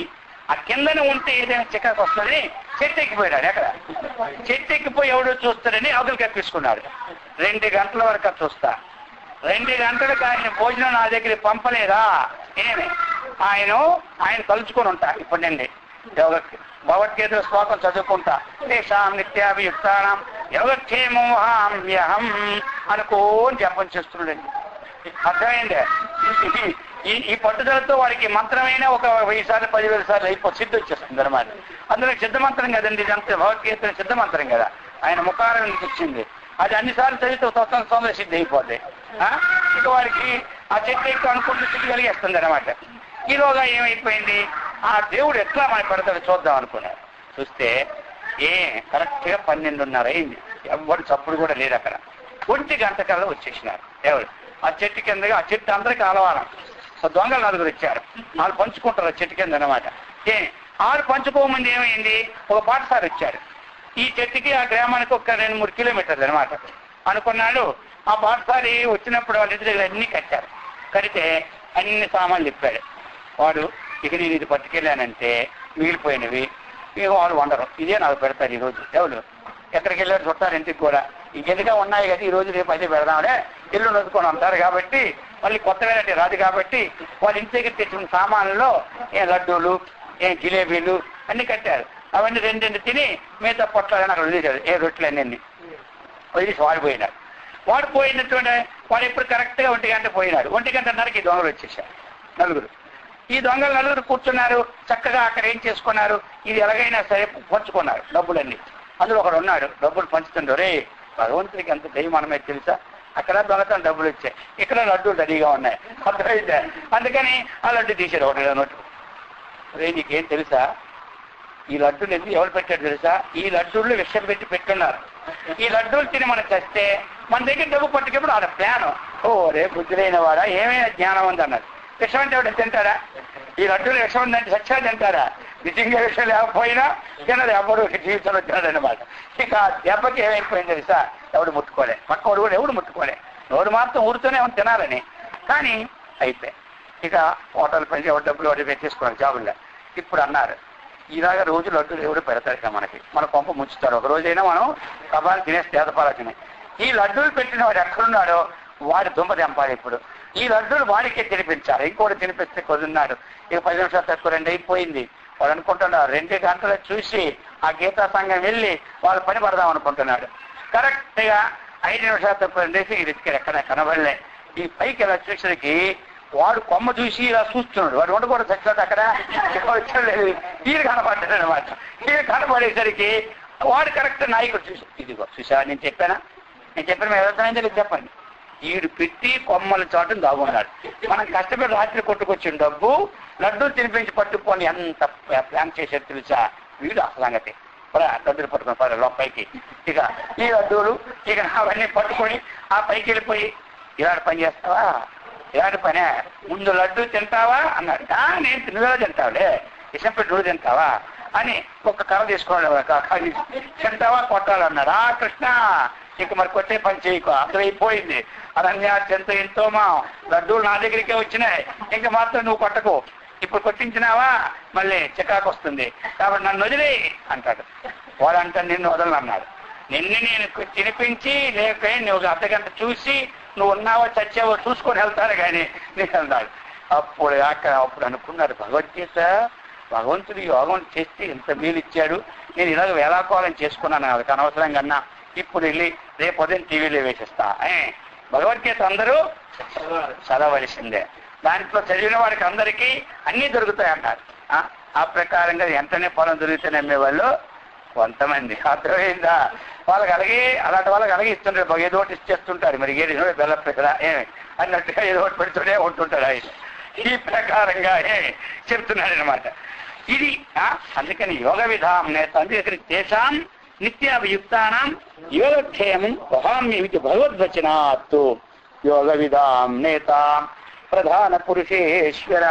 ఆ కిందనే ఉంటే ఏదైనా చికాకు వస్తుందని చెట్టు ఎక్కిపోయినాడు. ఎక్కడ చెట్టు ఎక్కిపోయి ఎవడో చూస్తాడని అవతలు కప్పించుకున్నాడు. 2 గంటల వరకు చూస్తా. 2 గంటలకు ఆయన భోజనం నా దగ్గర పంపలేదా? ఏమి ఆయన తలుచుకొని ఉంటా. ఇప్పుడు నేను భగవద్గీత శ్లోకం చదువుకుంటా. తేషాం నిత్యాభియుక్తానం యోగక్షేమోహామ్యహం అనుకోని జపం చేస్తున్నాడండి. అర్థమైందే? ఈ పట్టుదలతో వాడికి మంత్రమైనా ఒక 1000 సార్లు 10,000 సార్లు సిద్ధి వచ్చేస్తుంది అనమాట. అందులో సిద్ధమంత్రం కదండి ఇదంతా. భగవద్గీత సిద్ధమంత్రం కదా, ఆయన ముఖారం నుంచి వచ్చింది. అది అన్నిసార్లు చదివితే స్వతంత్ర సిద్ధి అయిపోతాయి. ఇక వాడికి ఆ చెట్టు ఎక్కువ అనుకుంటూ సిద్ధి కలిగేస్తుంది అనమాట. ఈలోగా ఏమైపోయింది? ఆ దేవుడు ఎట్లా మన పెడతాడు చూద్దాం అనుకున్నారు. చూస్తే కరెక్ట్ గా 12:30 అయింది. ఎవరు చప్పుడు కూడా లేదు అక్కడ. 1 గంట కల్లా వచ్చేసినారు. ఎవరు? ఆ చెట్టు కిందగా, ఆ చెట్టు అందరికీ అలవాలం. దొంగలు 4 వచ్చారు. వాళ్ళు పంచుకుంటారు ఆ చెట్టు కింద అనమాట. వాళ్ళు పంచుకోముందు ఏమైంది? ఒక పాఠశాల వచ్చారు. ఈ చెట్టుకి ఆ గ్రామానికి ఒక 2-3 కిలోమీటర్లు అనమాట. అనుకున్నాడు. ఆ పాఠశాల వచ్చినప్పుడు వాళ్ళ ఇంటి దగ్గర అన్ని కట్టారు. కడితే అన్ని సామాన్లు తిప్పాడు. వాడు ఇక నేను ఇది పట్టుకెళ్ళానంటే మిగిలిపోయినవి వాళ్ళు వండరు, ఇదే నాకు పెడతారు ఈరోజు. ఎవరు ఎక్కడికి వెళ్ళారు? చుట్టారు ఇంటికి కూడా. ఇంకెందుగా ఉన్నాయి కదా, ఈ రోజు రేపు అయితే పెడదామనే ఇల్లు నొద్దుకొని అంటారు కాబట్టి మళ్ళీ కొత్త వెరైటీ రాదు కాబట్టి వాళ్ళ ఇంటి దగ్గర తెచ్చిన సామాన్లలో లడ్డూలు, జిలేబీలు అన్ని కట్టారు. అవన్నీ 2 తిని మిగతా పొట్లాలని అక్కడ వదిలేశారు. రొట్టెలు అన్నీ వదిలేసి వాడిపోయినాడు. వాడు పోయినటువంటి వాడు ఎప్పుడు కరెక్ట్ గా 1 గంట పోయినాడు. 1 గంటన్నరకి దొంగలు వచ్చేసారు 4. ఈ దొంగలు 4 కూర్చున్నారు. చక్కగా అక్కడ ఏం చేసుకున్నారు? ఇది ఎలాగైనా సరే పంచుకున్నారు డబ్బులన్నీ. అందులో ఒకడు ఉన్నాడు, డబ్బులు పంచుతుండే. రే భగవంతుడికి ఎంత దైవమనమే తెలుసా? అక్కడ దొంగతనం డబ్బులు వచ్చాయి, ఇక్కడ లడ్డూలు రెడీగా ఉన్నాయి. అర్థమైతే అందుకని ఆ లడ్డు తీశారు. ఒకటి నోటు. రే నీకేం తెలుసా? ఈ లడ్డూలు ఎందుకు ఎవరు పెట్టారు తెలుసా? ఈ లడ్డూళ్ళు విషం పెట్టున్నారు. ఈ లడ్డూలు తిని మనం చేస్తే మన దగ్గర డబ్బు పట్టుకెప్పుడు ఆడ ప్లాన్ రే బుద్ధులైన వాడా ఏమైనా జ్ఞానం ఉంది అన్నది. విషం అంటే ఎవడు తింటాడా? ఈ లడ్డూలు విషం ఉందంటే సత్యా తింటారా? నిజంగా విషయం లేకపోయినా తినదు, ఎవరు జీవితంలో తినడనమాట. ఇక దెబ్బకి ఏమైపోయింది తెలుసా? ఎవడు ముట్టుకోలే, పక్కవాడు కూడా ఎవడు ముట్టుకోలే. ఎవడు మాత్రం ఊరుతూనే ఉంది తినాలని. కానీ అయిపోయి ఇక హోటల్ పని ఎవరు డబ్బులు వాడి పెట్టేసుకోవాలి జాబుల్లో. ఇప్పుడు అన్నారు ఇలాగ రోజు లడ్డూలు ఎవడు పెడతారు ఇక మన కొంప ముంచుతారు. ఒక రోజైనా మనం కబాలు తినేసి పేదపాలకుని. ఈ లడ్డూలు పెట్టిన వాడు ఎక్కడున్నాడో వాడి దుంప తెంపాలి. ఇప్పుడు ఈ లడ్డూలు వాడికే తినిపించాలి. ఇంకోటి తినిపిస్తే కొద్దిన్నాడు. ఇక 10 నిమిషాలు తక్కువ 2 అయిపోయింది. వాడు అనుకుంటున్నారు 2 గంటలు చూసి ఆ గీతా సంఘం వెళ్ళి వాళ్ళ పని పడదాం అనుకుంటున్నాడు. కరెక్ట్ గా 5 నిమిషాలు తక్కువ 2 ఇది ఎక్కడ కనబడలే. ఈ పైకి ఇలా చూసరికి వాడు కొమ్మ చూసి ఇలా చూస్తున్నాడు. వాడు వంట కూడా చచ్చినట్టు అక్కడ వచ్చలేదు. ఈయన కనపడ్డాడు అనమాట. ఈయన కనపడేసరికి వాడు కరెక్ట్ నాయకుడు చూసి ఇదిగో చూసా నేను చెప్పాను మీరు అర్థమైందో లేదు చెప్పండి. ఈడు పెట్టి కొమ్మల చాటును దాగున్నాడు. మనం కష్టపడి రాత్రి కొట్టుకొచ్చిన డబ్బు లడ్డూలు తినిపించి పట్టుకొని ఎంత ప్లాన్ చేసేది తెలుసా? వీడు అసలు సంగతి లడ్డూలు పట్టుకొని లోపైకి ఇక ఈ లడ్డూలు ఇక అవన్నీ పట్టుకొని ఆ పైకి వెళ్ళిపోయి ఇలాంటి పని చేస్తావా? ఇలాంటి పనే ముందు లడ్డు తింటావా అన్నాడు. నేను తిన్నదా తింటావులే, ఇష్టం పెట్టి నువ్వు తింటావా అని ఒక కర్ర తీసుకోవాలి. తింటావా కొట్టాలన్నాడు. కృష్ణ ఇక మరి కొట్టే పని చేయకు, అర్థమైపోయింది. అనన్యా చెంత ఎంతో మా లడ్డూలు నా దగ్గరికే వచ్చినాయి, ఇంకా మాత్రం నువ్వు కొట్టకు. ఇప్పుడు కొట్టించినావా మళ్ళీ చికాకు వస్తుంది, కాబట్టి నన్ను వదిలే అంటాడు. వాడంటే నిన్ను వదలను అన్నాడు. నేను తినిపించి లేక నువ్వు అర్ధగంట చూసి నువ్వు ఉన్నావో చచ్చావో చూసుకొని వెళ్తారు కానీ నేను వెళ్తాడు. అప్పుడు అనుకున్నారు భగవద్గీత భగవంతుడు యోగం చేస్తే ఇంత మేలు ఇచ్చాడు, నేను ఇలాగ వేలాకోవాలని చేసుకున్నాను, అది అనవసరంగా అన్నా. ఇప్పుడు వెళ్ళి రేపు ఉదయం టీవీలో వేసిస్తా. భగవద్గీత అందరూ చదవలసిందే, దాంట్లో చదివిన వారికి అందరికీ అన్నీ దొరుకుతాయి అన్నారు. ఆ ప్రకారంగా వెంటనే పొలం దొరికితే నమ్మేవాళ్ళు కొంతమంది. అర్థమైందా? వాళ్ళకి అలాంటి వాళ్ళకి అలాగే ఇస్తుంటారు. ఏదో ఒకటి ఇచ్చేస్తుంటారు. మరి ఏది బెల్లం పెట్టరా అన్నట్టుగా ఏదో ఒకటి పెడుతూనే ఉంటుంటారు. ఆయన ఈ ప్రకారంగా చెప్తున్నాడు అనమాట. ఇది అందుకని యోగ విధానం నేత అందుకని తేషాం నిత్యాభియుక్తానం యోగక్షేమం వహామ్యమితి భగవద్వచనాత్తు యోగ విధాం నేత ప్రధాన పురుషేశ్వర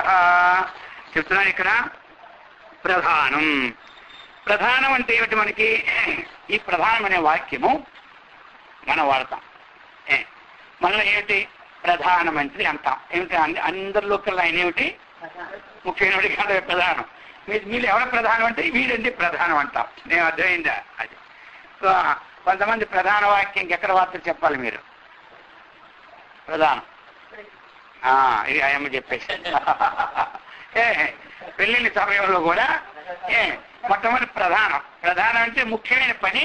చెప్తున్నాను. ఇక్కడ ప్రధానం అంటే ఏమిటి? మనకి ఈ ప్రధానం అనే వాక్యము మనం వాడతాం. మనలో ఏమిటి? ప్రధానమంత్రి అంటాం. ఏమిటి? అందరిలోకల్లా ఆయన ఏమిటి? ముఖ్యమైనది కాదు ప్రధానం. మీరు ఎవరు ప్రధానం అంటే వీడండి ప్రధానం అంటాం. నేను అర్థమైందా? అది కొంతమంది ప్రధాన వాక్యం ఇంకెక్కడ వార్తలు చెప్పాలి మీరు? ప్రధానం ఇది ఆయమ్మ చెప్పేసి పెళ్లిళ్ళ సమయంలో కూడా మొట్టమొదటి ప్రధానం అంటే ముఖ్యమైన పని.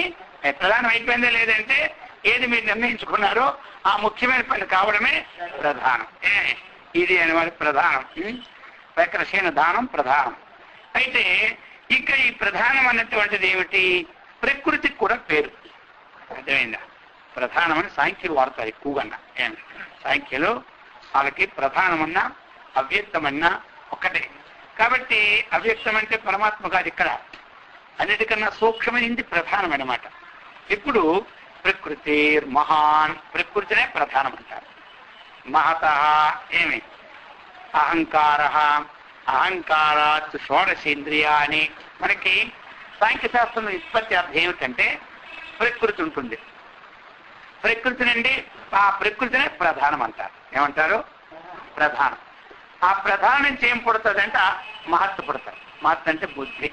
ప్రధానం అయిపోయిందా లేదంటే ఏది మీరు నిర్ణయించుకున్నారో ఆ ముఖ్యమైన పని కావడమే ప్రధానం. ఇది అని వారి ప్రధానం. ప్రకృషణ దానం ప్రధానం. అయితే ఇక ఈ ప్రధానం అన్నటువంటిది ఏమిటి? ప్రకృతికి కూడా పేరు. అర్థమైందా? ప్రధానం అని సాంఖ్యులు వాడతారు ఎక్కువగా. సాంఖ్యులు వాళ్ళకి ప్రధానమన్నా అవ్యక్తమన్నా ఒకటే. కాబట్టి అవ్యక్తం అంటే పరమాత్మ కాదు, ఇక్కడ అన్నిటికన్నా సూక్ష్మమైనది ప్రధానం అన్నమాట. ఇప్పుడు ప్రకృతి మహాన్, ప్రకృతినే ప్రధానం అంటారు. మహత ఏమి? అహంకారాత్ షోడశేంద్రియాని. మనకి సాంఖ్యశాస్త్రంలో ఉత్పత్తి అర్థం ఏమిటంటే ప్రకృతి ఉంటుంది. ప్రకృతి నుండి ఆ ప్రకృతినే ప్రధానం అంటారు. ఏమంటారు? ప్రధానం. ఆ ప్రధానం నుంచి ఏం పుడుతుందంటే మహత్తు పుడతారు. మహత్తు అంటే బుద్ధి,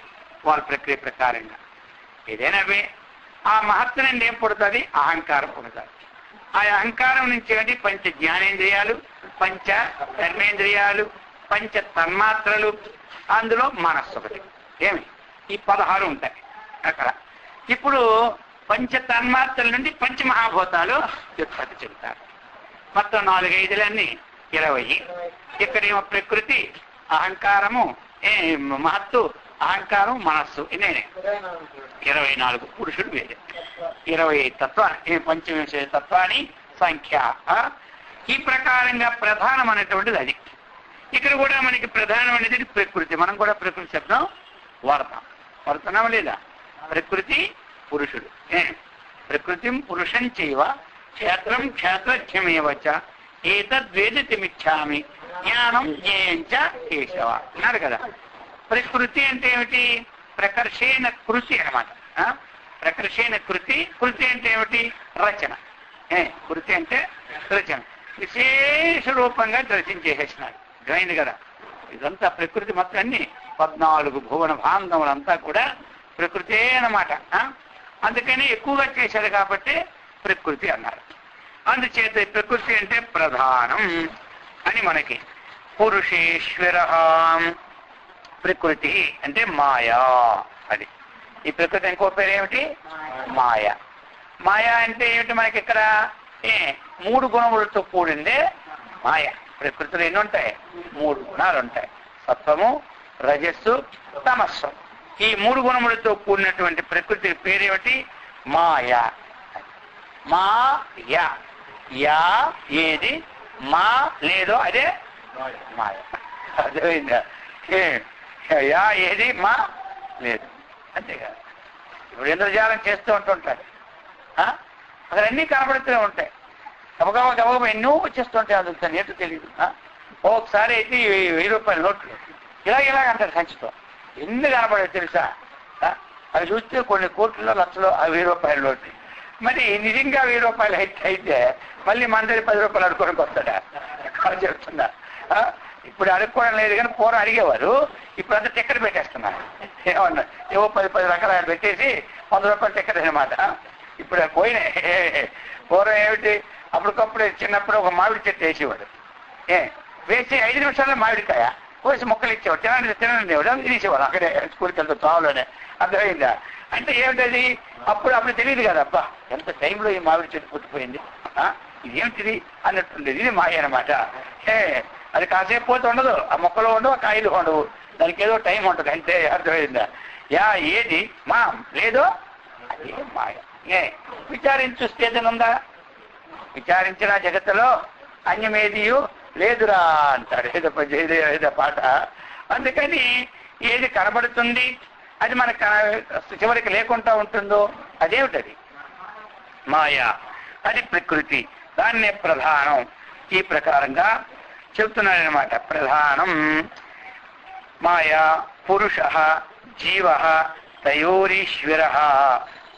వాళ్ళ ప్రక్రియ ప్రకారంగా ఏదైనా ఆ మహత్తు నుండి ఏం పుడుతుంది? అహంకారం పుడతారు. ఆ అహంకారం నుంచి ఏంటి? పంచ జ్ఞానేంద్రియాలు, పంచ కర్మేంద్రియాలు, పంచ తన్మాత్రలు, అందులో మనస్సు ఒకటి. ఏమి? ఈ 16 ఉంటాయి అక్కడ. ఇప్పుడు పంచ తన్మాత్రల నుండి పంచమహాభూతాలు ఉత్పత్తి చెందుతారు. మొత్తం 4-5 20. ఇక్కడేమో ప్రకృతి, అహంకారము, మహత్తు, అహంకారం, మనస్సు, నేనే 24. పురుషుడు వేరే 25 తత్వాన్ని, పంచవింశ తత్వాన్ని సంఖ్య. ఈ ప్రకారంగా ప్రధానం అనేటువంటిది అది. ఇక్కడ కూడా మనకి ప్రధానం అనేది ప్రకృతి. మనం కూడా ప్రకృతి శబ్దం వాడుతున్నామా లేదా? ప్రకృతి పురుషుడు. ప్రకృతిం పురుషం చైవ క్షేత్రం క్షేత్రజ్ఞమేవ చ ఏతద్వేదితిమిచ్ఛామి జ్ఞానం జ్ఞేయంచ కేశవ అన్నారు కదా. ప్రకృతి అంటే ఏమిటి? ప్రకర్షేణ కృతి అనమాట. ప్రకర్షేణ కృతి. కృతి అంటే ఏమిటి? రచన. కృతి అంటే రచన. విశేష రూపంగా రచించేసేసినాడు. అర్థమైంది కదా. ఇదంతా ప్రకృతి మొత్తం అన్ని 14 భువన భాంగములంతా కూడా ప్రకృతే అన్నమాట. అందుకని ఎక్కువగా చేశారు కాబట్టి ప్రకృతి అన్నారు. అందుచేత ప్రకృతి అంటే ప్రధానం అని మనకి. పురుషేశ్వర ప్రకృతి అంటే మాయా. అది ఈ ప్రకృతి ఇంకో పేరు ఏమిటి? మాయా. మాయా అంటే ఏమిటి? మనకి ఇక్కడ 3 గుణములతో కూడిందే మాయ. ప్రకృతిలో ఎన్ని ఉంటాయి? 3 గుణాలు ఉంటాయి. సత్వము, రజస్సు, తమస్సు. ఈ 3 గుణములతో కూడినటువంటి ప్రకృతి పేరేమిటి? మాయా. మాయా. యా ఏది మా లేదో అదే మాయ. అర్థమైందా? యా ఏది మా లేదు అంతేకాదు. ఇప్పుడు ఇంద్రజాలం చేస్తూ ఉంటుంటారు. అక్కడ అన్నీ కనబడుతూనే ఉంటాయి. గబగబా ఎన్నో వచ్చేస్తూ ఉంటాయి. అది ఏంటో తెలియదు. ఒకసారి అయితే 1000 రూపాయల నోట్లు ఇలాగ అంటారు సంచితో. ఎన్ని కనబడేది తెలుసా? అవి చూస్తే కొన్ని కోట్లలో లక్షలు 1000 రూపాయల నోట్లు. మరి నిజంగా 1000 రూపాయలు అయితే మళ్ళీ మన దగ్గర 10 రూపాయలు అడుక్కోవడానికి వస్తాడా? చెప్తున్నా. ఇప్పుడు అడుక్కోవడం లేదు కానీ పూర్వం అడిగేవారు. ఇప్పుడు అంతా టిక్కెట్ పెట్టేస్తున్నారు. ఏమన్నా ఏవో 10 రకాలు పెట్టేసి 100 రూపాయలు టిక్కెట్ అనమాట. ఇప్పుడు పోయినాయి. పూర్వం ఏమిటి? అప్పటికప్పుడు చిన్నప్పుడు ఒక మామిడి చెట్టు వేసేవాడు. వేసి 5 నిమిషాల్లో మామిడికాయ కోసి మొక్కలు ఇచ్చేవాడు. తినండి తీసేవాడు. అక్కడే స్కూల్కి వెళ్తా తావులోనే. అర్థమైందా? అంటే ఏమిటది? అప్పుడు తెలియదు కదా. అబ్బా ఎంత టైంలో ఈ మామిడి చెట్టు పుట్టిపోయింది, ఇదేమిటిది అన్నట్టుండేది. ఇది మాయ అనమాట. అది కాసేపు పోతే ఉండదు. ఆ మొక్కలు ఉండవు, ఆ కాయలు ఉండవు. దానికి ఏదో టైం ఉంటుంది అంటే. అర్థమైందా? యా ఏది మా లేదో అదే మాయ. విచారించి చూస్తే ఏదైనా విచారించిన జగత్తులో అన్యమేదియు లేదురా అంటాడు ఏదో పాట. అందుకని ఏది కనబడుతుంది అది మనకు చివరికి లేకుండా ఉంటుందో అదేమిటది? మాయా. అది ప్రకృతి. దాన్నే ప్రధానం. ఈ ప్రకారంగా చెప్తున్నారనమాట. ప్రధానం మాయా పురుష జీవ తయోరీశ్వర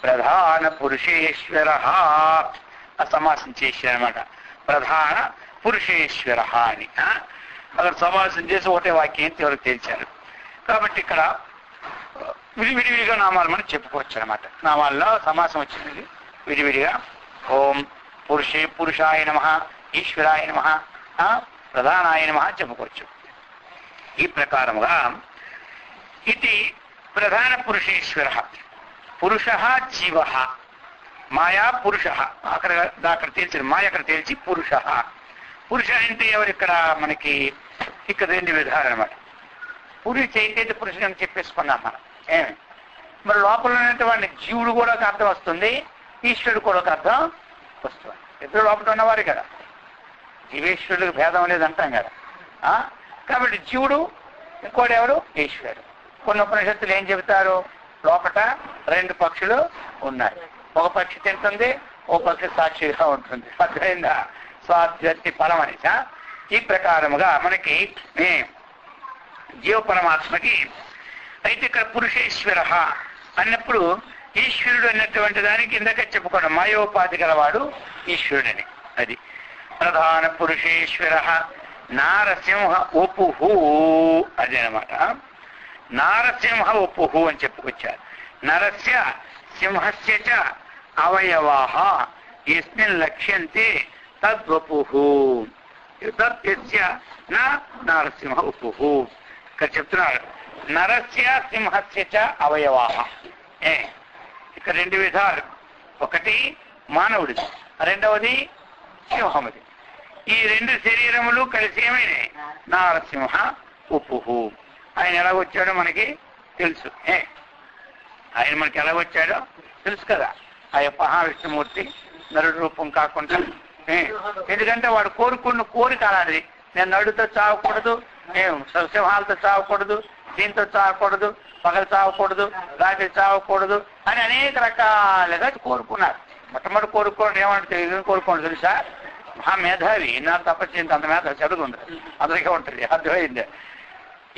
ప్రధాన పురుషేశ్వర. సమాసం చేశారనమాట. ప్రధాన పురుషేశ్వర అని. అక్కడ సమాసం చేసి ఒకటే వాక్యం ఎవరికి తెలిసారు. కాబట్టి ఇక్కడ విడివిడిగా నామాలు మనం చెప్పుకోవచ్చు అనమాట. నామాల్లో సమాసం వచ్చింది విడివిడిగా. ఓం పురుషాయ నమః, ఈశ్వరాయ నమః, ప్రధానాయ నమః చెప్పుకోవచ్చు. ఈ ప్రకారముగా ఇది ప్రధాన పురుషేశ్వర. పురుష జీవ మాయా పురుష. అక్కడ తేల్చింది మాయ. అక్కడ తేల్చి పురుష. పురుష అంటే ఎవరు? ఇక్కడ మనకి ఇక్కడ 2 విధాలు అనమాట. పురి చైతన్య పురుషుడు అని చెప్పేసుకున్నాం మనం. మరి లోపల ఉన్నటువంటి జీవుడు కూడా ఒక అర్థం వస్తుంది, ఈశ్వరుడు కూడా ఒక అర్థం వస్తుంది. ఇద్దరు లోపల ఉన్నవారు కదా. జీవేశ్వరుడికి భేదం లేదంటాం కదా. కాబట్టి జీవుడు ఇంకోటి ఎవరు? ఈశ్వరుడు. కొన్ని ఉపనిషత్తులు ఏం చెబుతారు? లోపట 2 పక్షులు ఉన్నాయి. ఒక పక్షి తింటుంది, ఓ పక్షి సాక్షిగా ఉంటుంది. అర్థమైందా? స్వాధ్యతి ఫలం అని. ఈ ప్రకారముగా మనకి జీవ పరమాత్మకి అయితే ఇక్కడ పురుషేశ్వర అన్నప్పుడు ఈశ్వరుడు అన్నటువంటి దానికి ఇందాక చెప్పుకోవడం మాయోపాధి గలవాడు ఈశ్వరుడని. అది ప్రధాన పురుషేశ్వర. నారసింహ ఉపుహు అది అనమాట. నారసింహ ఉపుహు అని చెప్పుకొచ్చారు. నరస్య సింహస్య చ అవయవాః యస్మిన్ లక్ష్యంతే తద్వపుహు తస్య నారసింహ ఉపుహు. ఇక్కడ చెప్తున్నారు నరస్య సింహస్య చ అవయవాః. ఇక్కడ 2 విధాలు. ఒకటి మానవుడిది, రెండవది సింహముది. ఈ 2 శరీరములు కలిసి ఏమైనాయి? నారసింహ ఉపుహు. ఆయన ఎలాగొచ్చాడో మనకి తెలుసు. ఆయన మనకి ఎలాగొచ్చాడో తెలుసు కదా. ఆ యొక్క మహావిష్ణుమూర్తి నరుడు రూపం కాకుండా. ఎందుకంటే వాడు కోరుకున్న కోరిక అలాంటిది. నేను నడుతో చావకూడదు, నేను సింహాలతో చావకూడదు, దీంతో చావకూడదు, పగలు చావకూడదు, రాత్రి చావకూడదు అని అనేక రకాలుగా కోరుకున్నారు. మొట్టమొదటి కోరుకోండి ఏమంటే ఇది కోరుకోండి తెలుసా, మహామేధావి నా తపస్సు అంత మేధావి చదువుకుంది అందరికీ ఉంటుంది, అర్థమైంది.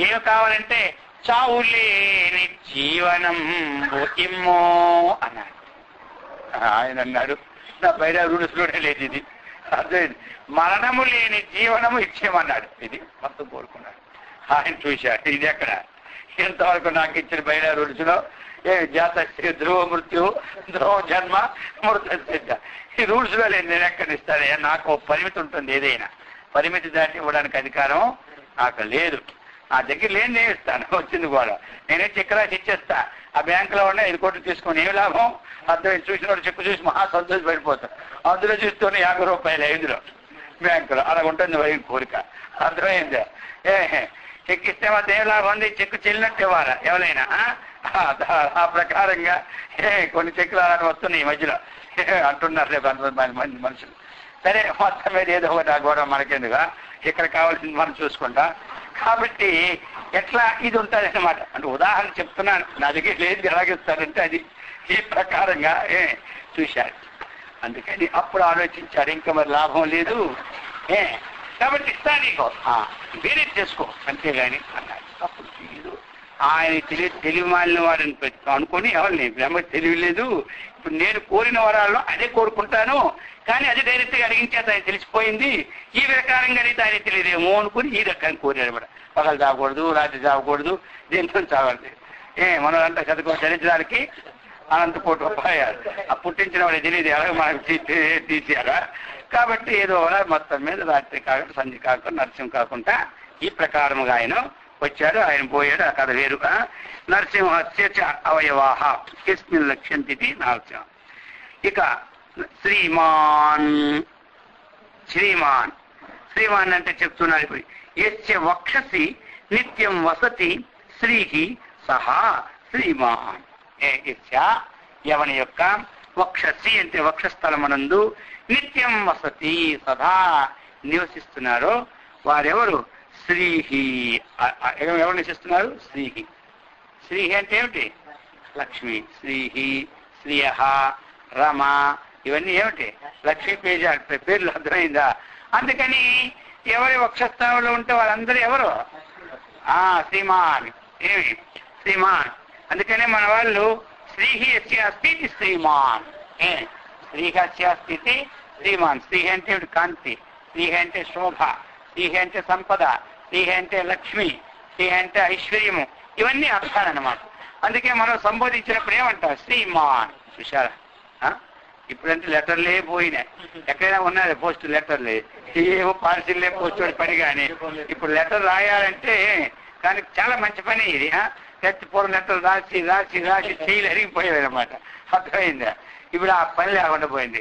ఏం కావాలంటే చావు లేని జీవనం ఇమ్మో అన్నాడు. ఆయన అన్నాడు నా బయట రూఢిలోనే లేదు ఇది, అర్థమైంది. మరణము లేని జీవనము ఇచ్చేయమన్నాడు. ఇది మొత్తం కోరుకున్నాడు. ఆయన చూశాడు ఇది ఎక్కడ ఎంతవరకు నాకు ఇచ్చిన బయట రూఢిలో జాత ధ్రువ మృత్యు ధ్రువ జన్మ మృత ఈ రూల్స్ లో లేదు. నేను ఎక్కడ ఇస్తాను, నాకు పరిమితి ఉంటుంది, ఏదైనా పరిమితి దాటి ఇవ్వడానికి అధికారం నాకు లేదు. నా దగ్గర లేని నేను ఇస్తాను, వచ్చింది కూడా నేనే చెక్ రాసి ఇచ్చేస్తా. ఆ బ్యాంకులో ఉన్న 5 కోట్లు తీసుకొని ఏమి లాభం, అర్థం చూసిన వాడు చెక్కు చూసి మహా సంతోష పడిపోతాం. అందులో చూస్తూనే 50 రూపాయలు 5లో బ్యాంకులో అలా ఉంటుంది వరి కోరిక, అర్థమైందా. చెక్ ఇస్తే మాత్రం ఏం లాభం ఉంది, చెక్కు చెల్లినట్టు ఇవ్వాలా ఎవరైనా. ఆ ప్రకారంగా కొన్ని చెక్కులు అలాంటి వస్తున్నాయి ఈ మధ్యలో అంటున్నారు రేపు 100 మంది మనుషులు. సరే మొత్తం మీద ఏదో ఒకటి ఆ గొడవ మనకెందుగా, ఇక్కడ కావాల్సింది మనం చూసుకుంటా. కాబట్టి ఎట్లా ఇది ఉంటుంది అన్నమాట. అంటే ఉదాహరణ చెప్తున్నాను, నా దగ్గర లేదు ఎలాగిస్తారంటే అది ఈ ప్రకారంగా చూశాడు. అందుకని అప్పుడు ఆలోచించాడు ఇంకా మరి లాభం లేదు కాబట్టి ఇస్తా నీకు వేరే చేసుకో అంతేగాని అన్నాడు. అప్పుడు ఆయన తెలివి మాలిన వారిని అనుకొని ఎవరిని బ్రహ్మకి తెలివి లేదు, ఇప్పుడు నేను కోరిన వరాల్లో అదే కోరుకుంటాను, కానీ అది డైరెక్ట్ గా అడిగించేది ఆయన తెలిసిపోయింది, ఈ ప్రకారంగా అయితే ఆయన తెలియదేమో అనుకుని ఈ రకాన్ని కోరాడు అనమాట. పగలు చావకూడదు, రాత్రి చావకూడదు, దీంతో చావాలి. మనదంతా చదువుకో చరిత్రాలకి అనంతకోటి రూపాయలు ఆ పుట్టించిన వాడు తెలియదు ఎలాగ మనకు తీసారా. కాబట్టి ఏదో మొత్తం మీద రాత్రి కాకుండా సంధ్య కాకుండా నరసింహ కాకుండా ఈ ప్రకారముగా ఆయన వచ్చాడు. ఆయన పోయాడు, ఆ కథ వేరు. నరసింహస్య అవయవాహ యస్మిన్ లక్ష్యంతి నరసింహ. ఇక శ్రీమాన్ శ్రీమాన్ శ్రీమాన్ అంటే చెప్తున్నారు ఇప్పుడు. యస్య వక్షసి నిత్యం వసతి శ్రీహి సహా శ్రీమాన్. ఎవని యొక్క వక్షసి అంటే వక్షస్థలమునందు నిత్యం వసతి సదా నివసిస్తున్నారో వారెవరు శ్రీహి. ఎవరు నివసిస్తున్నారు? శ్రీహి. శ్రీహి అంటే ఏమిటి? లక్ష్మి. శ్రీహి, శ్రియ, రమ ఇవన్నీ ఏమిటి? లక్ష్మీ పేర్లు, అర్థమైందా? అందుకని ఎవరి వక్షస్థానంలో ఉంటే వాళ్ళందరూ ఎవరు? శ్రీమాన్. ఏమి? శ్రీమాన్. అందుకనే మన వాళ్ళు శ్రీహి అస్తి శ్రీమాన్. శ్రీహి అస్తి శ్రీమాన్. శ్రీహి అంటే కాంతి, శ్రీహి అంటే శోభ, శ్రీహి అంటే సంపద, శ్రీహి అంటే లక్ష్మి, శ్రీహి అంటే ఐశ్వర్యము, ఇవన్నీ అర్థాలన్నమాట. అందుకే మనం సంబోధించినప్పుడు ఏమంటాం? శ్రీమాన్. చూశారా? ఇప్పుడంటే లెటర్లే పోయినాయి, ఎక్కడైనా ఉన్నది పోస్ట్ లెటర్లే, ఏవో పార్సిల్లే పోస్ట్ పని. కానీ ఇప్పుడు లెటర్ రాయాలంటే కానీ చాలా మంచి పని ఇది. పూర్వం లెటర్ రాసి రాసి రాసి చేయలు అరిగిపోయాయి అన్నమాట, అర్థమైందా? ఇప్పుడు ఆ పని లేకుండా పోయింది.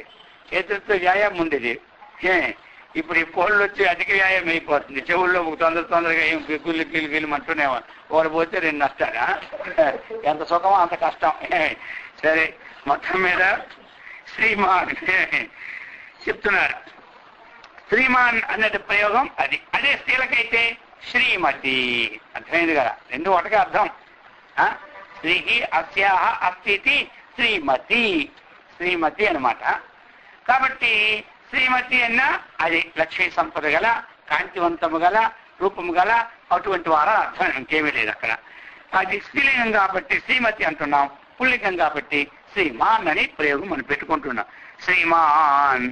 చేతులతో వ్యాయామం ఉండేది, ఇప్పుడు ఈ కోళ్ళు వచ్చి అధిక వ్యాయామం అయిపోతుంది. చెవుల్లో తొందరగా ఏం గిల్లు అంటూనేమో ఒకరు పోతే 2 నష్టాలా. ఎంత సుఖమో అంత కష్టం. సరే మొత్తం మీద శ్రీమాన్ చెప్తున్నారు. శ్రీమాన్ అన్నది ప్రయోగం అది. అదే స్త్రీలకైతే శ్రీమతి. అర్థమైంది కదా, 2 ఒకటిగా అర్థం. శ్రీహి అస్యాహ అస్థితి శ్రీమతి, శ్రీమతి అనమాట. కాబట్టి శ్రీమతి అన్న అది లక్ష్మీ సంపద గల, కాంతివంతము గల, రూపము గల అటువంటి వారా అర్థం, ఇంకేమీ లేదు అక్కడ. అది స్త్రీలింగం కాబట్టి శ్రీమతి అంటున్నాం, పుల్లింగం కాబట్టి శ్రీమాన్ అని ప్రయోగం మనం పెట్టుకుంటున్నాం. శ్రీమాన్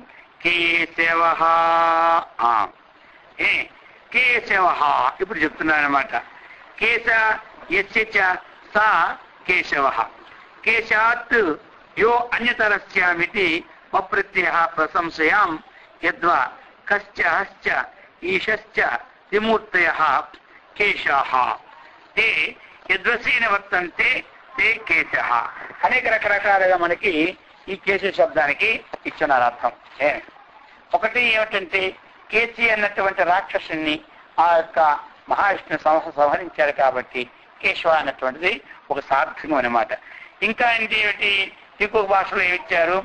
కేశవ. కేశవ ఇప్పుడు చెప్తున్నానమాట. కేశ యస్య సా కేశవ. కేశాత్ యో అన్యతరస్యామితి అప్రత్యయ ప్రశంసయాం యద్వా కశ్చ హశ్చ ఈశశ్చ విమూర్తయ కేశాః తే యద్వసేన వర్తంతే తే కేశః. అనేక రకరకాలుగా మనకి ఈ కేశ శబ్దానికి ఇచ్చున్నారు అర్థం. ఒకటి ఏమిటంటే కేసి అన్నటువంటి రాక్షసుని ఆ యొక్క మహావిష్ణు సంహరించారు కాబట్టి కేశవ అన్నటువంటిది ఒక సార్థకం అన్నమాట. ఇంకా అంటే ఏమిటి? ఇంకొక భాషలో ఏమిచ్చారు?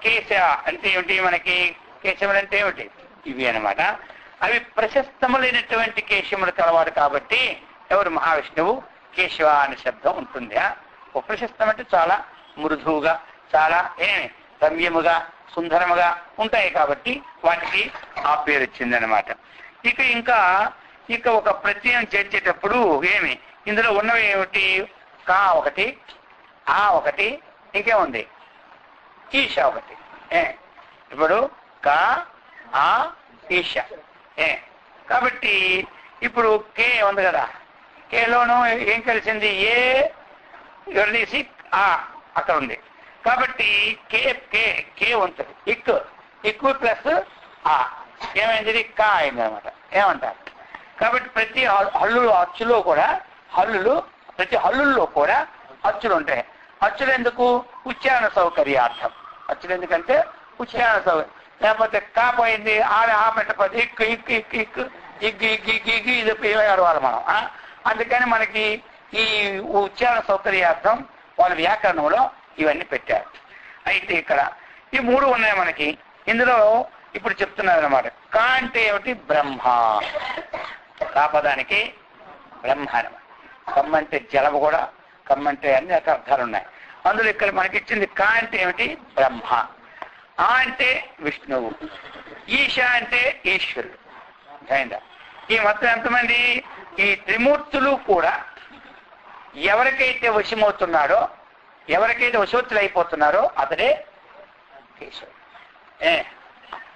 కేశ అంటే ఏమిటి? మనకి కేశములు అంటే ఏమిటి? ఇవి అన్నమాట. అవి ప్రశస్తములైనటువంటి కేశములు కలవాడు కాబట్టి ఎవరు? మహావిష్ణువు. కేశవ అనే శబ్దం ఉంటుంది. ఒక ప్రశస్తం అంటే చాలా మృదువుగా, చాలా రమ్యముగా సుందరముగా ఉంటాయి కాబట్టి వాటికి ఆ పేరు వచ్చిందనమాట. ఇక ఒక ప్రత్యయం చేర్చేటప్పుడు ఏమి ఇందులో ఉన్నవి ఏమిటి? కా ఒకటి, ఆ ఒకటి, ఇంకేముంది? ఈశ ఒకటి. ఇప్పుడు కా, ఆ, ఈశ. కాబట్టి ఇప్పుడు కే ఉంది కదా, కేలోను ఏం కలిసింది? ఏ వదిలేసి ఆ అక్కడ ఉంది కాబట్టి కే కే కే ఉంటుంది. ఇక్కు ప్లస్ ఆ ఏమైంది? కా అయింది అనమాట. ఏమంటారు? కాబట్టి ప్రతి అచ్చులో కూడా ప్రతి హల్లుల్లో కూడా అచ్చులు ఉంటాయి. అచ్చులు ఎందుకు? ఉచ్చారణ సౌకర్యార్థం. అచ్చులు ఎందుకంటే ఉచ్చారణ సౌకర్యం. లేకపోతే కా పోయింది, ఆ పెట్టకపోతే ఇక్కు ఇక్కు ఇక్కు ఇక్కు ఇగ్గు ఇగ్గు ఇగ్గు ఇగ్గు ఇది అడవాలి మనం. అందుకని మనకి ఈ ఉచ్చారణ సౌకర్యార్థం వాళ్ళ వ్యాకరణంలో ఇవన్నీ పెట్టారు. అయితే ఇక్కడ ఈ మూడు ఉన్నాయి మనకి. ఇందులో ఇప్పుడు చెప్తున్నారు అనమాట. కా అంటే ఏమిటి? బ్రహ్మ. కాపదానికి బ్రహ్మ అనమాట. కమ్మంటే జలము కూడా, కమ్మంటే అన్ని అర్థాలు ఉన్నాయి. అందులో ఇక్కడ మనకి ఇచ్చింది కా అంటే ఏమిటి? బ్రహ్మ. ఆ అంటే విష్ణువు. ఈశ అంటే ఈశ్వరుడు. అయిందా? ఈ మొత్తం ఎంతమంది? ఈ త్రిమూర్తులు కూడా ఎవరికైతే వశమవుతున్నాడో, ఎవరికైతే వశవత్తులు అయిపోతున్నారో అతడే కేశవుడు.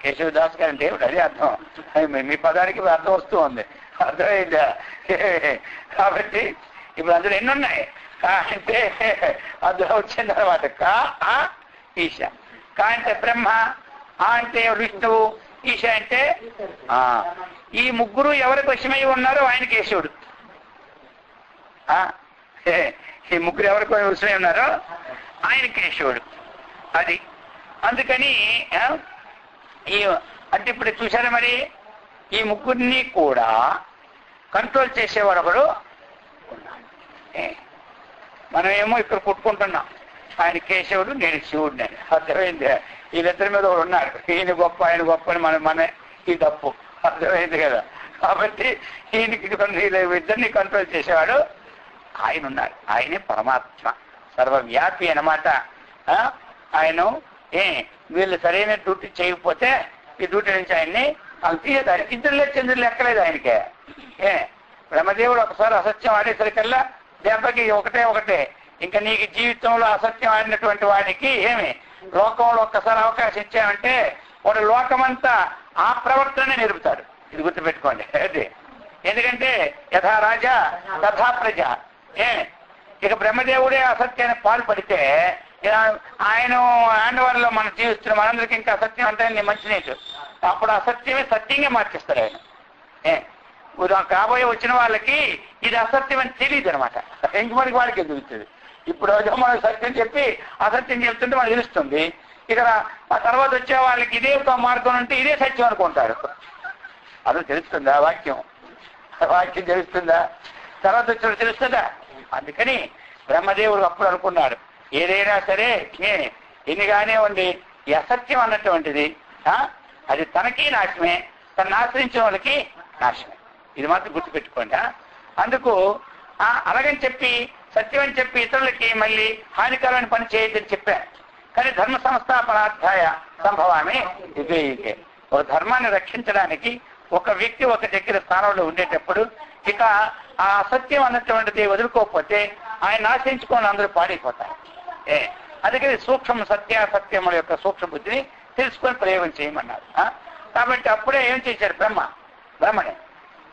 కేశవదాస్ గారు అంటే అదే అర్థం. మీ పదానికి అర్థం వస్తూ ఉంది. అర్థమైందా? కాబట్టి ఇప్పుడు అందులో ఎన్ని ఉన్నాయి? కా అంటే అందులో వచ్చింది అనమాట. కా, ఆ, ఈశ. కా అంటే బ్రహ్మ, ఆ అంటే విష్ణువు, ఈశ అంటే ఈ ముగ్గురు ఎవరికి వశమై ఉన్నారో ఆయన కేశవుడు. ఈ ముగ్గురు ఎవరికి వశమై ఉన్నారో ఆయన కేశవుడు. అది అందుకని అంటే ఇప్పుడు చూసారా మరి, ఈ ముగ్గురిని కూడా కంట్రోల్ చేసేవాడు ఒకడు ఉన్నాడు. మనమేమో ఇక్కడ కొట్టుకుంటున్నాం, ఆయన కేశవుడు నేను శివుడిని అని. అర్థమైంది? వీళ్ళిద్దరి మీద ఒకడు ఉన్నాడు. ఈయన గొప్ప ఆయన గొప్ప అని మన ఈ తప్పు. అర్థమైంది కదా? కాబట్టి ఈయనకి ఇద్దరిని కంట్రోల్ చేసేవాడు ఆయన ఉన్నాడు. ఆయనే పరమాత్మ, సర్వవ్యాపి అన్నమాట. ఆయన వీళ్ళు సరైన డ్యూటీ చేయకపోతే ఈ డ్యూటీ నుంచి ఆయన్ని తీసేదారు. ఇద్దరులే చంద్రులు ఎక్కలేదు ఆయనకే. బ్రహ్మదేవుడు ఒకసారి అసత్యం ఆడేసరికల్లా దెబ్బకి ఒకటే. ఇంకా నీకు జీవితంలో అసత్యం ఆడినటువంటి వాడికి లోకంలో ఒక్కసారి అవకాశం ఇచ్చామంటే వాడు లోకమంతా ఆ ప్రవర్తనే నిలుపుతాడు. ఇది గుర్తుపెట్టుకోండి. అది ఎందుకంటే యథా రాజా తథా ప్రజ. ఇక బ్రహ్మదేవుడే అసత్యాన్ని పాల్పడితే ఆయన ఆండవారిలో మనం జీవిస్తున్నాం, మనందరికీ ఇంకా అసత్యం అంటే నీ మంచి నీటు. అప్పుడు అసత్యమే సత్యంగా మార్చేస్తారు ఆయన. కాబోయే వచ్చిన వాళ్ళకి ఇది అసత్యం అని తెలియదు అనమాట. ఇంక మనకి వాళ్ళకి తెలుస్తుంది. ఇప్పుడు మనకు సత్యం చెప్పి అసత్యం చెప్తుంటే మనకు తెలుస్తుంది. ఇక్కడ ఆ తర్వాత వచ్చే వాళ్ళకి ఇదే మార్గం ఉంటే ఇదే సత్యం అనుకుంటారు. అది తెలుస్తుందా? వాక్యం తెలుస్తుందా? తర్వాత వచ్చిన తెలుస్తుందా? అందుకని బ్రహ్మదేవుడు అప్పుడు అనుకున్నాడు, ఏదైనా సరే ఎన్ని కానివ్వండి, ఈ అసత్యం అన్నటువంటిది అది తనకి నాశమే, తను ఆశ్రయించిన వాళ్ళకి నాశమే. ఇది మాత్రం గుర్తుపెట్టుకోండి. అందుకు అలాగని చెప్పి సత్యం అని చెప్పి ఇతరులకి మళ్ళీ హానికరమైన పని చేయొద్దని చెప్పాను. కానీ ధర్మ సంస్థాపనాధ్యాయ సంభవాన్ని ఇదే ఒక ధర్మాన్ని రక్షించడానికి ఒక వ్యక్తి ఒక దగ్గర స్థానంలో ఉండేటప్పుడు ఇక ఆ అసత్యం అన్నటువంటిది వదులుకోకపోతే ఆయన ఆశ్రయించుకొని అందరూ పాడైపోతారు. అందుకని సూక్ష్మ సత్యాసత్యముల యొక్క సూక్ష్మ బుద్ధిని తెలుసుకొని ప్రయోగం చేయమన్నారు. కాబట్టి అప్పుడే ఏం చేశారు బ్రహ్మని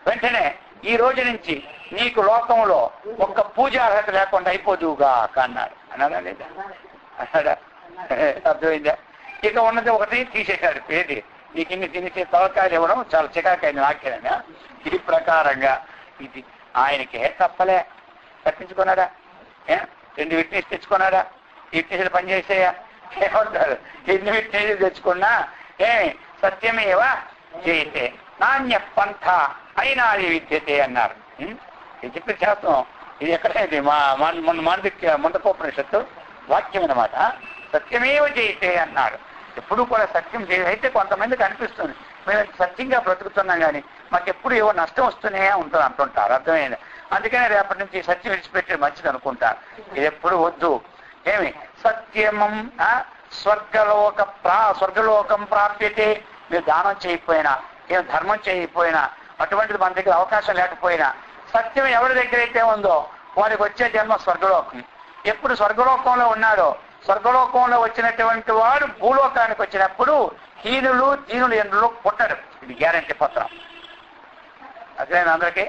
వెంటనే ఈ రోజు నుంచి నీకు లోకంలో ఒక్క పూజ అర్హత లేకుండా అయిపోదువుగా అన్నాడు. అన్నాడా లేదా? అన్నాడా? అర్థమైందా? ఇక ఉన్నది ఒకటి తీసేశాడు. పేరు నీకు ఇన్ని తినితే తలకాయలు ఇవ్వడం చాలా చికాకైంది నాకేనా. ఈ ప్రకారంగా ఇది ఆయనకి తప్పలే. తప్పించుకున్నాడా? 2 విట్నెస్ తెచ్చుకున్నాడా? విట్నెస్లు పనిచేసేయా? ఏమంటారు? ఎన్ని విట్నెస్లు తెచ్చుకున్నా సత్యమేవా చేయితే నాణ్య పంథ అయినా విద్యతే అన్నారు. ఇది చెప్పిన శాస్త్రం. ఇది ఎక్కడైతే మండకోపనిషత్తు వాక్యం అన్నమాట. సత్యమేవ చేయితే అన్నాడు. ఎప్పుడు కూడా సత్యం అయితే కొంతమందికి అనిపిస్తుంది మేము సత్యంగా బ్రతుకుతున్నాం కానీ మాకు ఎప్పుడు ఏవో నష్టం వస్తూనే ఉంటుంది అంటుంటారు. అర్థమైంది? అందుకనే రేపటి నుంచి సత్యం విడిచిపెట్టి మంచిది అనుకుంటారు. ఇది ఎప్పుడు వద్దు. సత్యమం స్వర్గలోకం ప్రాప్యతే. మీరు దానం చేయకపోయినా, ఏం ధర్మం చేయకపోయినా, అటువంటిది మన దగ్గర అవకాశం లేకపోయినా, సత్యం ఎవరి దగ్గర అయితే ఉందో వారికి వచ్చే జన్మ స్వర్గలోకం. ఎప్పుడు స్వర్గలోకంలో ఉన్నాడో, స్వర్గలోకంలో వచ్చినటువంటి వాడు భూలోకానికి వచ్చినప్పుడు హీనులు దీనులు ఎందులో పుట్టడు. ఇది గ్యారంటీ పత్రం. అదేనా అందరికీ?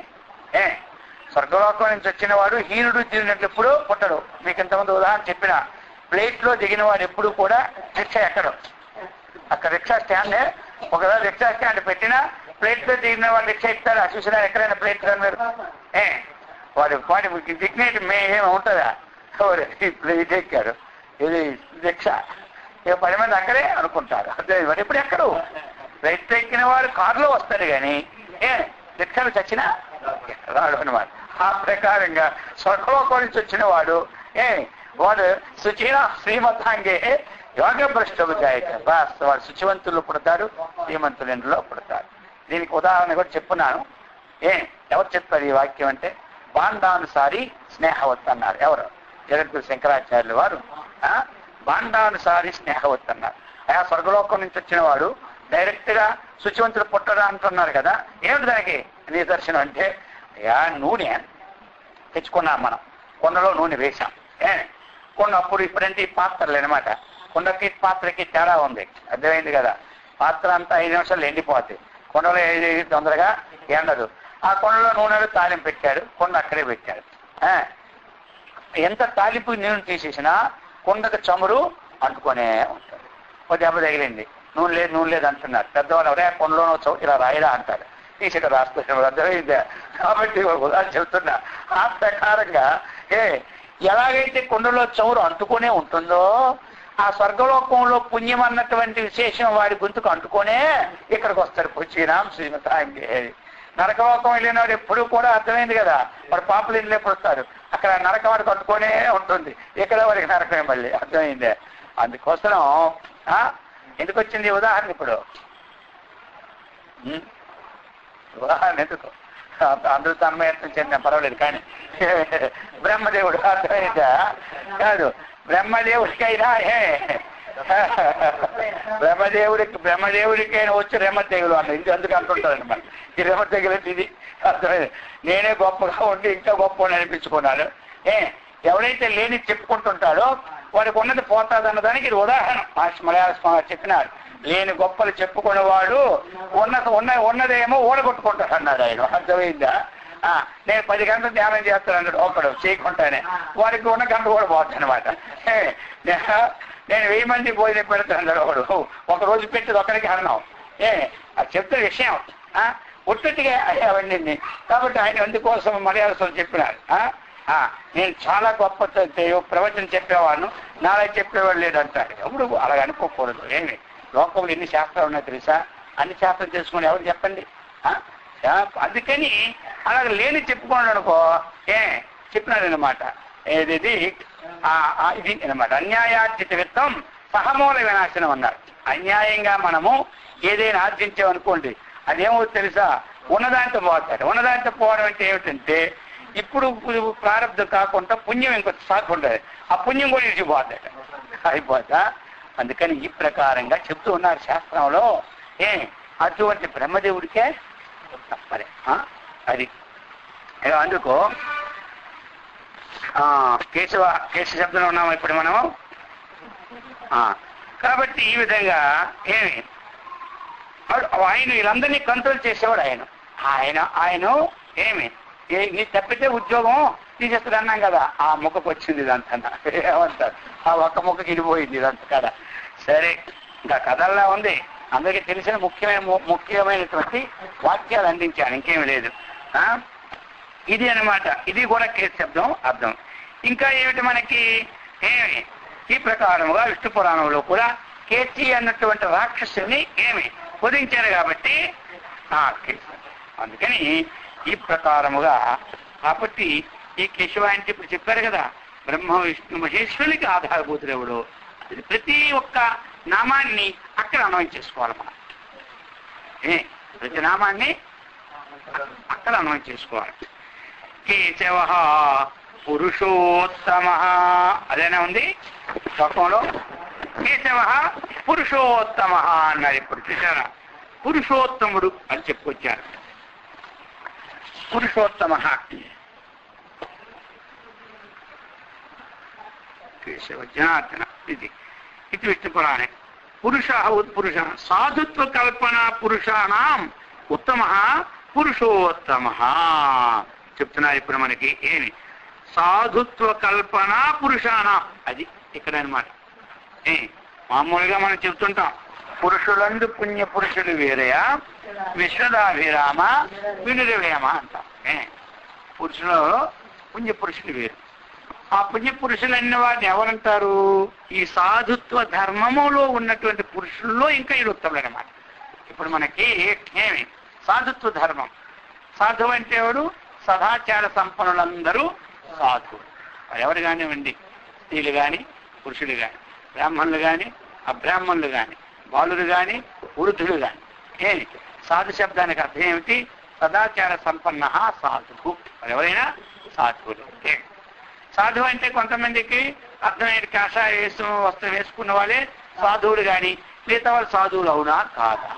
స్వర్గలోకం నుంచి వచ్చిన వాడు హీనుడు దీనుడు ఎప్పుడు పుట్టడు. మీకు ఇంతమంది ఉదాహరణ చెప్పిన, ప్లేట్లో దిగిన వాడు ఎప్పుడు కూడా రిక్షా ఎక్కడు. అక్కడ రిక్షా స్టాండ్, ఒకవేళ రిక్షా స్టాండ్ పెట్టినా ప్లేట్లో దిగిన వాడు రిక్షా ఎక్కుతాడు. చూసినా ఎక్కడైనా ప్లేట్ మీరు వాడి డిగ్నేట్ ఏమి ఉంటుందా? ప్లేట్ ఎక్కాడు, ఇది రిక్షా, ఇక 10 మంది అక్కడే అనుకుంటారు. అదే వాడు ఎప్పుడు ఎక్కడు. రైట్ ఎక్కిన వాడు కారులో వస్తాడు కానీ రిక్షాలు చచ్చినా రాడు అనమాట. ఆ ప్రకారంగా స్వర్గలోకం నుంచి వచ్చిన వాడు వాడు శుచిన శ్రీమతాంగే యోగ భ్రష్టభుజాయక బాస్, వాడు శుచివంతుల్లో పుడతాడు, శ్రీమంతులు పుడతాడు. దీనికి ఉదాహరణ కూడా చెప్పున్నాను. ఎవరు చెప్తారు ఈ వాక్యం అంటే, బాండానుసారి స్నేహవత్ అన్నారు. ఎవరు? జగద్గురు శంకరాచార్యులు వారు బాండానుసారి స్నేహవత్ అన్నారు. ఆ స్వర్గలోకం నుంచి వచ్చిన వాడు డైరెక్ట్ గా శుచివంతుడు పుట్టడా అంటున్నారు కదా. ఏమిటి దానికి నిదర్శనం అంటే, నూనె తెచ్చుకున్నాం మనం, కొండలో నూనె వేశాం. కొన్నప్పుడు ఇప్పుడంటే ఈ పాత్రలు అనమాట. కొండకి పాత్రకి తేడా ఉంది, అర్థమైంది కదా. పాత్ర అంతా 5 నిమిషాలు ఎండిపోతుంది, కొండలో తొందరగా ఎండదు. ఆ కొండలో నూనెలో తాలింపు పెట్టాడు, కొండ అక్కడే పెట్టాడు. ఎంత తాలింపు నీళ్ళు తీసేసినా కొండకు చమురు అంటుకొనే ఉంటాడు. ఒక దెబ్బ తగిలింది, నూనె లేదు అంటున్నారు పెద్దవాళ్ళు. ఎవరే కొండలోనో ఇలా రాయిరా అంటారు, తీసేట రాస్తున్నారు. అర్థమైందా? కాబట్టి ఉదాహరణ చెబుతున్నా. ఆ ప్రకారంగా ఎలాగైతే కొండలో చమురు అంటుకునే ఉంటుందో, ఆ స్వర్గలోకంలో పుణ్యం అన్నటువంటి విశేషం వాడి గొంతుకు అంటుకొనే ఇక్కడికి వస్తారు. పుచ్చిరాం శ్రీమతాంగే. నరకలోకం వెళ్ళినవాడు ఎప్పుడు కూడా అర్థమైంది కదా, వాడు పాపలు ఇళ్ళే పుడతారు, అక్కడ నరకం వాడికి అంటుకొనే ఉంటుంది, ఇక్కడ వాడికి నరకమే మళ్ళీ. అర్థమైందే? అందుకోసం ఎందుకు వచ్చింది ఉదాహరణ? ఇప్పుడు ఉదాహరణ ఎందుకు? అందరూ తన్మయత్నం చెందిన పర్వాలేదు కానీ బ్రహ్మదేవుడు అర్థమైందా? కాదు, బ్రహ్మదేవుడికైనా బ్రహ్మదేవుడికైనా వచ్చి రెమ్మ తెగులు అన్న ఇది అందుకు అంటుంటారండి. మరి ఈ రెమ్మ తెగులు ఇది అర్థమైంది. నేనే గొప్పగా ఉండి ఇంకా గొప్ప అనిపించుకున్నాను. ఎవరైతే లేని చెప్పుకుంటుంటాడో వాడికి ఉన్నది పోతాది అన్నదానికి ఇది ఉదాహరణ. మలయాళ స్వామి చెప్పినారు, లేని గొప్పలు చెప్పుకునేవాడు ఉన్నదేమో ఓడగొట్టుకుంటాడు అన్నాడు ఆయన. అర్థమైందా? నేను 10 గంటలు ధ్యానం చేస్తాను అన్నాడు ఒకడు చేయకుండానే, వాడికి ఉన్న గంట కూడా పోతుంది అనమాట. నేను 1000 మంది భోజనం పెడతాను అన్నాడు ఒకడు, ఒకరోజు పెట్టేది ఒకరికి అన్నాం. అది చెప్తున్న విషయం ఒట్టుగా అవన్నీ. కాబట్టి ఆయన అందుకోసం మలయాళ చెప్పినారు, నేను చాలా గొప్ప ప్రవచనం చెప్పేవాడు, నాలా చెప్పేవాడు లేదంటాడు. ఎప్పుడు అలాగ అనుకోకూడదు. ఏమి లోకంలో ఎన్ని శాస్త్రాలు ఉన్నాయో తెలుసా? అన్ని శాస్త్రం తెలుసుకుని ఎవరు చెప్పండి. అందుకని అలాగ లేని చెప్పుకోండి అనుకో చెప్పినాడు అనమాట. ఇది అనమాట అన్యాయార్జిత విత్తం సహమూల వినాశనం అన్నారు. అన్యాయంగా మనము ఏదైనా ఆర్జించామనుకోండి, అదేమో తెలుసా, ఉన్నదాంతో పోతాడు. ఉన్నదాంతో పోవడం అంటే ఏమిటంటే, ఇప్పుడు ప్రారంభం కాకుండా పుణ్యం ఇంకొక సాకు ఉంటుంది, ఆ పుణ్యం కూడా ఇచ్చిపోతాడు, అయిపోతా. అందుకని ఈ ప్రకారంగా చెప్తూ ఉన్నారు శాస్త్రంలో. అటువంటి బ్రహ్మదేవుడికే తప్పలే అది. అందుకు కేశ శబ్దంలో ఉన్నాము ఇప్పుడు మనము. కాబట్టి ఈ విధంగా ఆయన వీళ్ళందరినీ కంట్రోల్ చేసేవాడు ఆయన నీ తప్పితే ఉద్యోగం తీసేస్తుంది అన్నాం కదా, ఆ ముఖకు వచ్చింది ఇదంతా. ఏమంటారు, ఆ ఒక్క ముఖకి ఇడిపోయింది ఇదంతా కదా. సరే, ఇంకా కథల్లా ఉంది, అందరికీ తెలిసిన ముఖ్యమైనటువంటి వాక్యాలు అందించాను, ఇంకేమీ లేదు. ఇది అన్నమాట. ఇది కూడా కేశ శబ్దం అర్థం. ఇంకా ఏమిటి మనకి ఈ ప్రకారముగా విష్ణు పురాణంలో కూడా కేసి అన్నటువంటి రాక్షసుని వధించారు కాబట్టి అందుకని ఈ ప్రకారముగా. కాబట్టి ఈ కేశవాయంటే ఇప్పుడు చెప్పారు కదా, బ్రహ్మ విష్ణు మహేశ్వరునికి ఆధారభూతుడు ఎవడు, ప్రతి ఒక్క నామాన్ని అక్కడ అన్వయం చేసుకోవాలి మనం. ప్రతి నామాన్ని అక్కడ అన్వయం చేసుకోవాలి. కేశవ పురుషోత్తమ అదేనా ఉంది శ్లోకంలో. కేశవ పురుషోత్తమ అన్నారు. ఇప్పుడు చూసారా, పురుషోత్తముడు అని చెప్పుకొచ్చారు. పురుషోత్తమ కేశవ జనార్దన ఇది ఇది విష్ణు పురాణే. పురుష ఉత్పురుష సాధుత్వ కల్పన పురుషాణం ఉత్తమ పురుషోత్తమ చెప్తున్నారు. ఇప్పుడు మనకి ఏమి సాధుత్వ కల్పన పురుషాణం అది ఇక్కడ అనమాట. మామూలుగా మనం చెప్తుంటాం పురుషులందు పుణ్య పురుషులు వేరయా విశ్వదాభిరామ వినురవేమ అంటాం. పురుషులు పుణ్య పురుషులు వేరు. ఆ పుణ్య పురుషులు అన్న వారిని ఎవరంటారు? ఈ సాధుత్వ ధర్మములో ఉన్నటువంటి పురుషుల్లో ఇంకా ఇది ఉత్తములన్నమాట. ఇప్పుడు మనకి ఏమి సాధుత్వ ధర్మం, సాధువు అంటే ఎవరు? సదాచార సంపన్నులందరూ సాధువులు. ఎవరు కానివ్వండి, స్త్రీలు కానీ పురుషులు కానీ, బ్రాహ్మణులు కానీ అబ్రాహ్మణులు కానీ, బాలురు కానీ వృద్ధులు కానీ. సాధు శబ్దానికి అర్థం ఏమిటి? సదాచార సంపన్న సాధువు. ఎవరైనా సాధువులు. సాధువు అంటే కొంతమందికి అర్థమైన కాషాయ వస్త్రం వేసుకున్న వాళ్ళే సాధువులు కానీ మిగతా వాళ్ళు సాధువులు అవునా కాదా?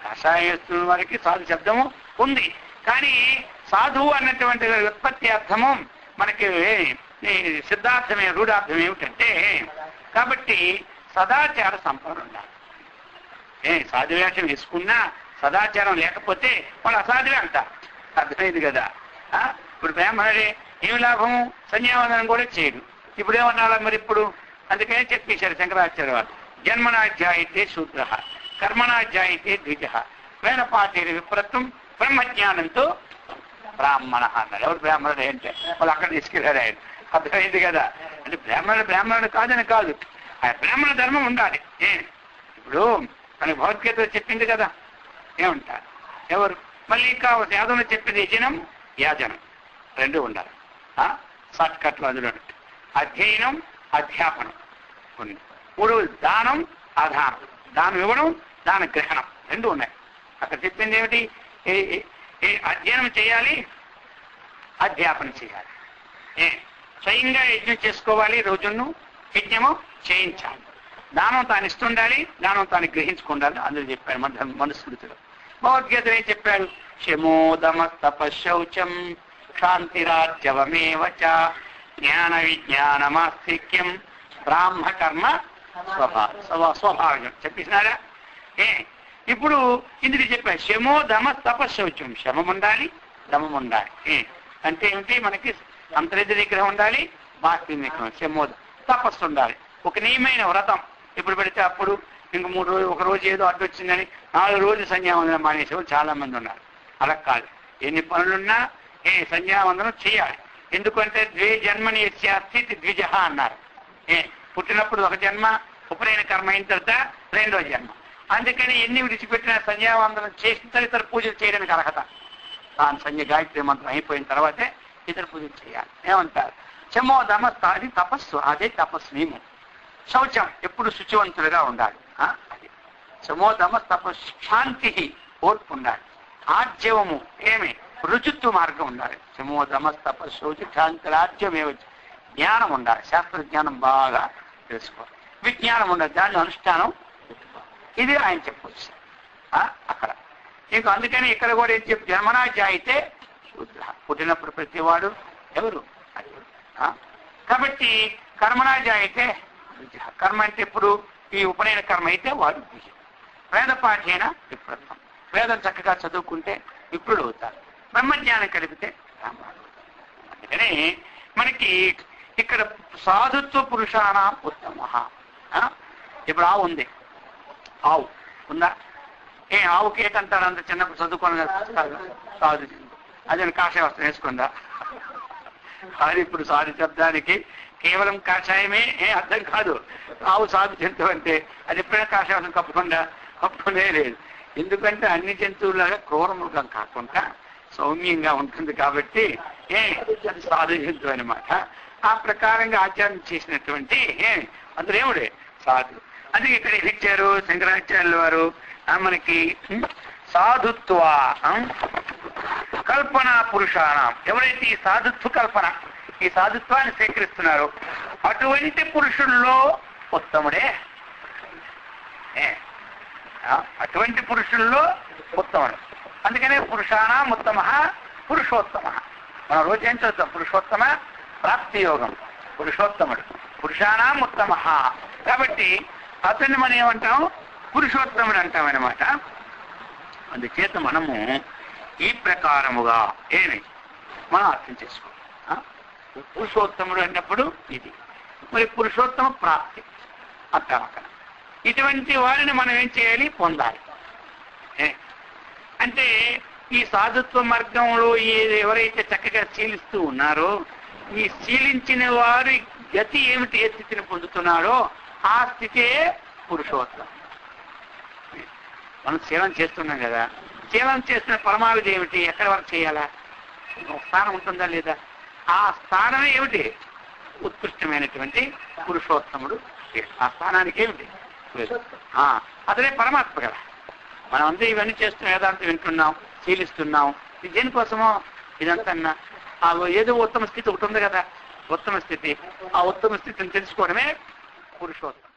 కాషాయ వేసుకున్న వారికి సాధు శబ్దము ఉంది, కానీ సాధువు అన్నటువంటి ఉత్పత్తి అర్థము మనకి సిద్ధార్థమే రూఢార్థం ఏమిటంటే, కాబట్టి సదాచార సంపన్న ఉండాలి. సాధువేషం వేసుకున్నా సదాచారం లేకపోతే వాళ్ళు అసాధువే అంటారు. అర్థమైంది కదా. ఇప్పుడు బ్రాహ్మణుడే ఏమి లాభము? సంధ్యావందనం కూడా చేయడు. ఇప్పుడు ఏమన్నా మరి ఇప్పుడు అందుకనే చెప్పేశారు శంకరాచార్య వారు, జన్మనాధ్యాయితే శూద్ర కర్మనాధ్యాయితే ద్విజ వేదపాఠేన విప్రత్వం బ్రహ్మజ్ఞానంతో బ్రాహ్మణ అన్నారు. ఎవరు బ్రాహ్మణుడు అంటే వాళ్ళు అక్కడ తీసుకెళ్ళారు ఆయన. అర్థమైంది కదా. అంటే బ్రాహ్మణుడు కాదని కాదు, ఆ బ్రాహ్మణ ధర్మం ఉండాలి. ఇప్పుడు మనకి భగవద్గీత చెప్పింది కదా, ఏమంటారు ఎవరు? మళ్ళీ ఇంకా యాదవులు చెప్పింది యజనం యాజనం రెండు ఉండాలి. షార్ట్ కట్లు అందులో అధ్యయనం అధ్యాపనం ఉంది. మూడు దానం అధానం, దానం ఇవ్వడం దాన గ్రహణం రెండు ఉన్నాయి. అక్కడ చెప్పింది ఏమిటి? అధ్యయనం చేయాలి, అధ్యాపనం చేయాలి. స్వయంగా యజ్ఞం చేసుకోవాలి, రోజును యజ్ఞము చేయించాలి. దానం తాను ఇస్తుండాలి, దానం తాను గ్రహించుకుండాలి. అందులో చెప్పాడు మనుస్మృతిలో. భగవద్గీత ఏం చెప్పాడు? శమోదమ తపశౌచం శాంతిరాజ్యవమేవ చ జ్ఞాన విజ్ఞానమాస్తిక్యం బ్రాహ్మ కర్మ స్వభావం చెప్పేసినారా? ఇప్పుడు ఇందుకు చెప్పారు శమో దమ తపశౌచం. శమం ఉండాలి, దమం ఉండాలి. అంటే ఏమిటి? మనకి అంతరిద్ర నిగ్రహం ఉండాలి, బాహ్య నిగ్రహం. శమోద తపస్సు ఉండాలి. ఒక నియమైన వ్రతం ఎప్పుడు పెడితే అప్పుడు ఇంక 3 రోజులు, ఒక రోజు ఏదో అడ్డు వచ్చిందని 4 రోజులు సంధ్యావందనం మానేసేవాళ్ళు చాలా మంది ఉన్నారు. అలా కాదు, ఎన్ని పనులున్నా సంధ్యావందనం చేయాలి. ఎందుకంటే ద్వే జన్మని యస్యాస్తి ద్విజ అన్నారు. పుట్టినప్పుడు ఒక జన్మ, ఉపనయన కర్మ అయిన తర్వాత 2వ జన్మ. అందుకని ఎన్ని విడిచిపెట్టినా సంధ్యావందనం చేసిన ఇతర పూజలు చేయడానికి అర్హత. తాను సంధ్య గాయత్రి మంత్రం అయిపోయిన తర్వాతే ఇతర పూజలు చేయాలి. ఏమంటారు? శమో దమ అది తపస్సు, అదే తపస్సు నియమం. శౌచం ఎప్పుడు శుచివంతులుగా ఉండాలి. అది శమో దమ తపస్సు. శాంతి ఓర్పు ఉండాలి. ఆర్జవము రుజుత్వ మార్గం ఉండాలి. శమో దమ తపస్సు శౌచి శాంతి రాజ్యమేవ. జ్ఞానం ఉండాలి, శాస్త్ర జ్ఞానం బాగా తెలుసుకోవాలి. విజ్ఞానం ఉండాలి, దాని అనుష్ఠానం. ఇది ఆయన చెప్పవచ్చు అక్కడ. ఇంకా అందుకని ఇక్కడ కూడా ఏం చెప్పి జన్మనాధ్యాయితే శూద్ర. పుట్టినప్పుడు ప్రతివాడు ఎవరు? కాబట్టి కర్మనాధ్యాయితే కర్మ అంటే ఇప్పుడు ఈ ఉపనయన కర్మ అయితే వాడు వేదపాఠైన విప్రత్వం. వేదం చక్కగా చదువుకుంటే విప్రుడు అవుతారు. బ్రహ్మజ్ఞానం కలిపితే బ్రాహ్మణుడు. అందుకని మనకి ఇక్కడ సాధుత్వ పురుషాణ ఉత్తమ. ఇప్పుడు ఆవు ఉంది, ఆవు ఉందా? ఆవుకి ఏటంటారు? అంత చిన్నప్పుడు చదువుకోని సాధు. అదే కాషాయ వస్త్రం వేసుకుందా? అది ఇప్పుడు సాధు శబ్దానికి కేవలం కాషాయమే అర్థం కాదు. ఆవు సాధు జంతువు అంటే అది ఎప్పుడైనా కాషాయ వస్త్రం కప్పుకునే లేదు. ఎందుకంటే అన్ని జంతువులాగా క్రూర మృగం కాకుండా సౌమ్యంగా ఉంటుంది కాబట్టి అది సాధు జంతువు అనమాట. ఆ ప్రకారంగా ఆచరణ చేసినటువంటి అందులోముడే సాధు. అది ఇక్కడ ఇచ్చారు శంకరాచార్యుల వారు మనకి సాధుత్వ కల్పన పురుషాణం. ఎవరైతే ఈ సాధుత్వ కల్పన, ఈ సాధుత్వాన్ని స్వీకరిస్తున్నారో అటువంటి పురుషుల్లో ఉత్తముడే. అటువంటి పురుషుల్లో ఉత్తముడు. అందుకనే పురుషాణం ఉత్తమ పురుషోత్తమ. మనం రోజు ఏం చదువుతాం? పురుషోత్తమ ప్రాప్తి యోగం. పురుషోత్తముడు పురుషాణం ఉత్తమ. కాబట్టి అతన్ని మనం ఏమంటాం? పురుషోత్తముడు అంటామన్నమాట. అందుచేత మనము ఈ ప్రకారముగా మనం అర్థం చేసుకోవాలి. పురుషోత్తముడు అన్నప్పుడు ఇది. మరి పురుషోత్తమ ప్రాప్తి అంటాం అక్కడ. ఇటువంటి వారిని మనం ఏం చేయాలి? పొందాలి. అంటే ఈ సాధుత్వ మార్గంలో ఎవరైతే చక్కగా శీలిస్తూ ఉన్నారో, ఈ శీలించిన వారి గతి ఏమిటి? ఏ స్థితిని పొందుతున్నాడో ఆ స్థితే పురుషోత్తమం. మనం శీలం చేస్తున్నాం కదా, శీలం చేస్తున్న పరమావధి ఏమిటి? ఎక్కడి వరకు చేయాలా? స్థానం ఉంటుందా లేదా? ఆ స్థానమే ఏమిటి? ఉత్కృష్టమైనటువంటి పురుషోత్తముడు. ఆ స్థానానికి ఏమిటి? అతనే పరమాత్మ కదా. మనం అంతా ఇవన్నీ చేస్తున్నాం, వేదాంతం వింటున్నాం, శీలిస్తున్నాం. ఇది దేనికోసమో ఇదంతా ఏదో ఉత్తమ స్థితి ఒకటి ఉంది కదా, ఉత్తమ స్థితి. ఆ ఉత్తమ స్థితిని తెలుసుకోవడమే పురుషోత్తమం.